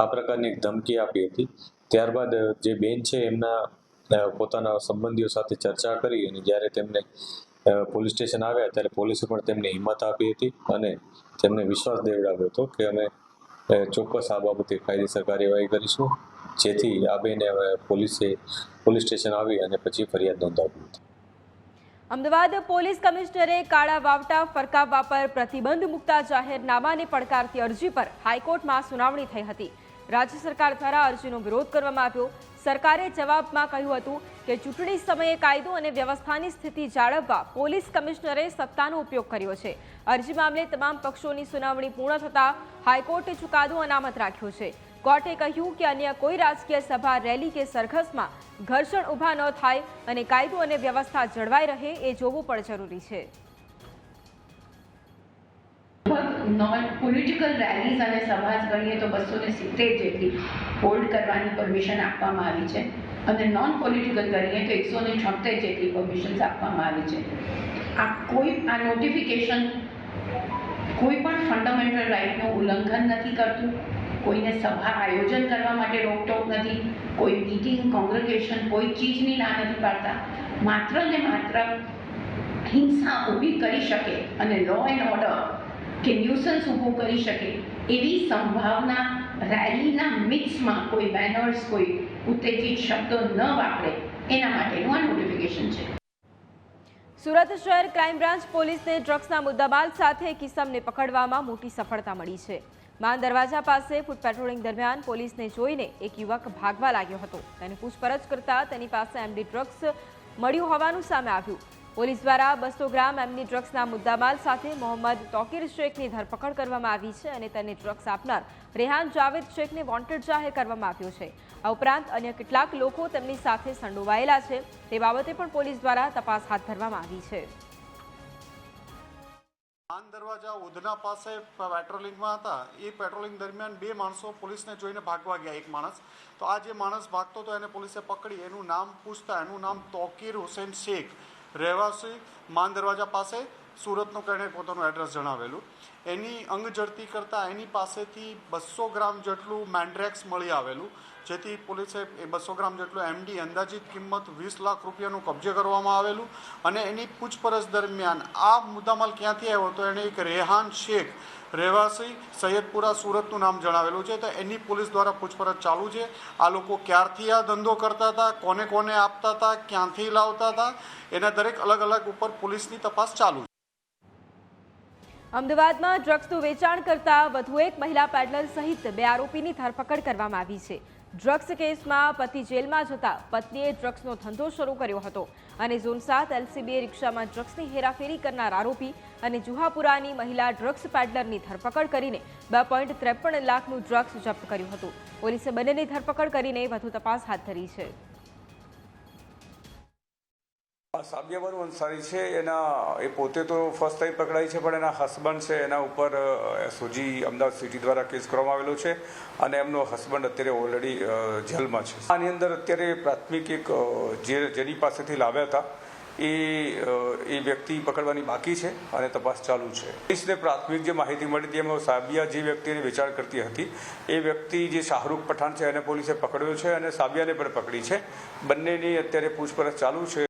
આ પ્રકારની એક ધમકી આપી હતી. ત્યારબાદ જે બેન છે એમના પોતાના સંબંધીઓ સાથે ચર્ચા કરી અને જ્યારે તેમને પોલીસ સ્ટેશન આવ્યા ત્યારે પોલીસે પણ તેમને હિંમત આપી હતી અને તેમને વિશ્વાસ દેવડાવ્યો હતો કે અમે ચોક્કસ આ બાબતે કાયદેસર કાર્યવાહી કરીશું, જેથી આ બેને પોલીસ સ્ટેશન આવી અને પછી ફરિયાદ નોંધાવી હતી. અમદાવાદ પોલીસ કમિશનરે કાળા વાવટા ફરકાવવા પર પ્રતિબંધ મૂકતા જાહેરનામાને પડકારતી અરજી પર હાઈકોર્ટમાં સુનાવણી થઈ હતી. રાજ્ય સરકાર દ્વારા અરજીનો વિરોધ કરવામાં આવ્યો. સરકારે જવાબમાં કહ્યું હતું કે ચૂંટણી સમયે કાયદો અને વ્યવસ્થાની સ્થિતિ જાળવવા પોલીસ કમિશનરે સત્તાનો ઉપયોગ કર્યો છે. અરજી મામલે તમામ પક્ષોની સુનાવણી પૂર્ણ થતાં હાઈકોર્ટે ચુકાદો અનામત રાખ્યો છે. કોર્ટે કહ્યું કે અન્ય કોઈ રાજકીય સભા, રેલી કે સરઘસમાં ઘર્ષણ ઊભા ન થાય અને કાયદો અને વ્યવસ્થા જળવાઈ રહે એ જોવું પણ જરૂરી છે. નોન પોલિટિકલ રેલીઝ અને સભા ગણીએ તો 270 જેટલી હોલ્ડ કરવાની પરમિશન આપવામાં આવી છે અને નોન પોલિટિકલ ગણીએ તો 176 જેટલી પરમિશન્સ આપવામાં આવી છે. આ નોટિફિકેશન કોઈ પણ ફંડામેન્ટલ રાઇટનું ઉલ્લંઘન નથી કરતું, કોઈને સભા આયોજન કરવા માટે રોકટોક નથી, કોઈ મીટિંગ, કોંગ્રેગેશન કોઈ ચીજની ના નથી પાડતા. માત્ર ને માત્ર હિંસા ઊભી કરી શકે અને લો એન્ડ ઓર્ડર કે ન્યુસન્સ ઊભું કરી શકે એવી સંભાવના રેલીના મિક્સમાં કોઈ બેનર્સ, કોઈ ઉત્તેજિત શબ્દો ન વાપરે એના માટેનું આ નોટિફિકેશન છે. સુરત શહેર ક્રાઇમ બ્રાન્ચ પોલીસને ડ્રગ્સના મુદ્દામાલ સાથે એક ઇસમને પકડવામાં મોટી સફળતા મળી છે. માન દરવાજા પાસે ફૂટ પેટ્રોલિંગ દરમિયાન પોલીસને જોઈને એક યુવક ભાગવા લાગ્યો હતો. તેને પૂછપરછ કરતા તેની પાસે એમડી ડ્રગ્સ મળ્યું હોવાનું સામે આવ્યું. પોલીસ દ્વારા 200 ગ્રામ એમડી ડ્રગ્સના મુદ્દામાલ સાથે મોહમ્મદ તોકીર શેખની ધરપકડ કરવામાં આવી છે અને તેને ડ્રગ્સ આપનાર રેહાન જાવેદ શેખને વોન્ટેડ જાહેર કરવામાં આવ્યો છે. આ ઉપરાંત અન્ય કેટલાક લોકો તેમની સાથે સંડોવાયેલા છે તે બાબતે પણ પોલીસ દ્વારા તપાસ હાથ ધરવામાં આવી છે. માન દરવાજા ઉધના પાસે પેટ્રોલિંગમાં હતા. એ પેટ્રોલિંગ દરમિયાન 2 માણસો પોલીસને જોઈને ભાગવા ગયા. એક માણસ તો આ જે માણસ ભાગતો હતો એને પોલીસે પકડી. એનું નામ પૂછતા એનું નામ તોકીર હુસેન શેખ, રહેવાસી માન દરવાજા પાસે, સુરતનું કહીને પોતાનું એડ્રેસ જણાવેલું. એની અંગ ઝડતી કરતાં એની પાસેથી 200 ગ્રામ જેટલું મેન્ડ્રેક્સ મળી આવેલું, જેથી પોલીસે એ 200 ગ્રામ જેટલું એમડી અંદાજિત કિંમત 20 લાખ રૂપિયાનું કબજે કરવામાં આવેલું. અને એની પૂછપરછ દરમિયાન આ મુદ્દામાલ ક્યાંથી આવ્યો તો એણે એક રેહાન શેખ, રહેવાસી સૈયદપુરા, સુરતનું નામ જણાવેલું છે. તો એની પોલીસ દ્વારા પૂછપરછ ચાલુ છે. આ લોકો ક્યારથી આ ધંધો કરતા હતા, કોને કોને આપતા હતા, ક્યાંથી લાવતા હતા, એના દરેક અલગ અલગ ઉપર પોલીસની તપાસ ચાલુ છે. અમદાવાદમાં ડ્રગ્સનું વેચાણ કરતા વધુ એક મહિલા પેડલર સહિત 2 આરોપીની ધરપકડ કરવામાં આવી છે. ડ્રગ્સ કેસમાં પતિ જેલમાં જતા પત્નીએ ડ્રગ્સનો ધંધો શરૂ કર્યો હતો અને ઝોન 7 એલસીબીએ રિક્ષામાં ડ્રગ્સની હેરાફેરી કરનાર આરોપી અને જુહાપુરાની મહિલા ડ્રગ્સ પેડલરની ધરપકડ કરીને 2.53 લાખનું ડ્રગ્સ જપ્ત કર્યું હતું. પોલીસે બંનેની ધરપકડ કરીને વધુ તપાસ હાથ ધરી છે. સાબિયાબાનુ અંસારી છે, એના એ પોતે તો ફર્સ્ટ ટાઈમ પકડાઈ છે, પણ એના હસબન્ડ છે એના ઉપર સોજી અમદાવાદ સિટી દ્વારા કેસ કરવામાં આવેલો છે અને એમનો હસબન્ડ અત્યારે ઓલરેડી જેલમાં છે. આની અંદર અત્યારે પ્રાથમિક એક જેની પાસેથી લાવ્યા હતા એ વ્યક્તિ પકડવાની બાકી છે અને તપાસ ચાલુ છે. પોલીસને પ્રાથમિક જે માહિતી મળી હતી એમાં સાબિયા જે વ્યક્તિને વેચાણ કરતી હતી એ વ્યક્તિ જે શાહરૂખ પઠાણ છે એને પોલીસે પકડ્યો છે અને સાબિયાને પણ પકડી છે. બંનેની અત્યારે પૂછપરછ ચાલુ છે.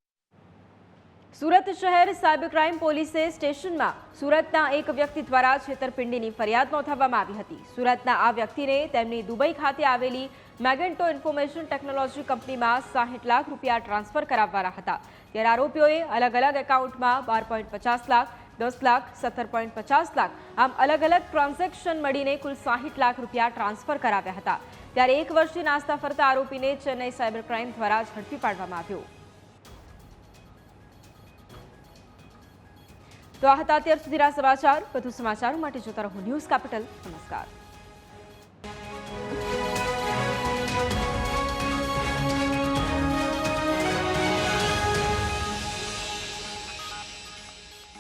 સુરત શહેર સાયબર ક્રાઇમ પોલીસે સ્ટેશનમાં સુરતના એક વ્યક્તિ દ્વારા છેતરપિંડીની ફરિયાદ નોંધાવવામાં આવી હતી. સુરતના આ વ્યક્તિને તેમની દુબઈ ખાતે આવેલી મેગેન્ટો ઇન્ફોર્મેશન ટેકનોલોજી કંપનીમાં 60 લાખ રૂપિયા ટ્રાન્સફર કરાવવાના હતા. ત્યારે આરોપીઓએ અલગ અલગ એકાઉન્ટમાં 12.50 લાખ, 10 લાખ, 17.50 લાખ આમ અલગ અલગ ટ્રાન્ઝેક્શન મળીને કુલ 60 લાખ રૂપિયા ટ્રાન્સફર કરાવ્યા હતા. ત્યારે 1 વર્ષથી નાસ્તા ફરતા આરોપીને ચેન્નઈ સાયબર ક્રાઇમ દ્વારા ઝડપી પાડવામાં આવ્યો. તો આ હતા અત્યાર સુધીના સમાચાર. વધુ સમાચારો માટે જોતા રહો ન્યૂઝ કેપિટલ. નમસ્કાર.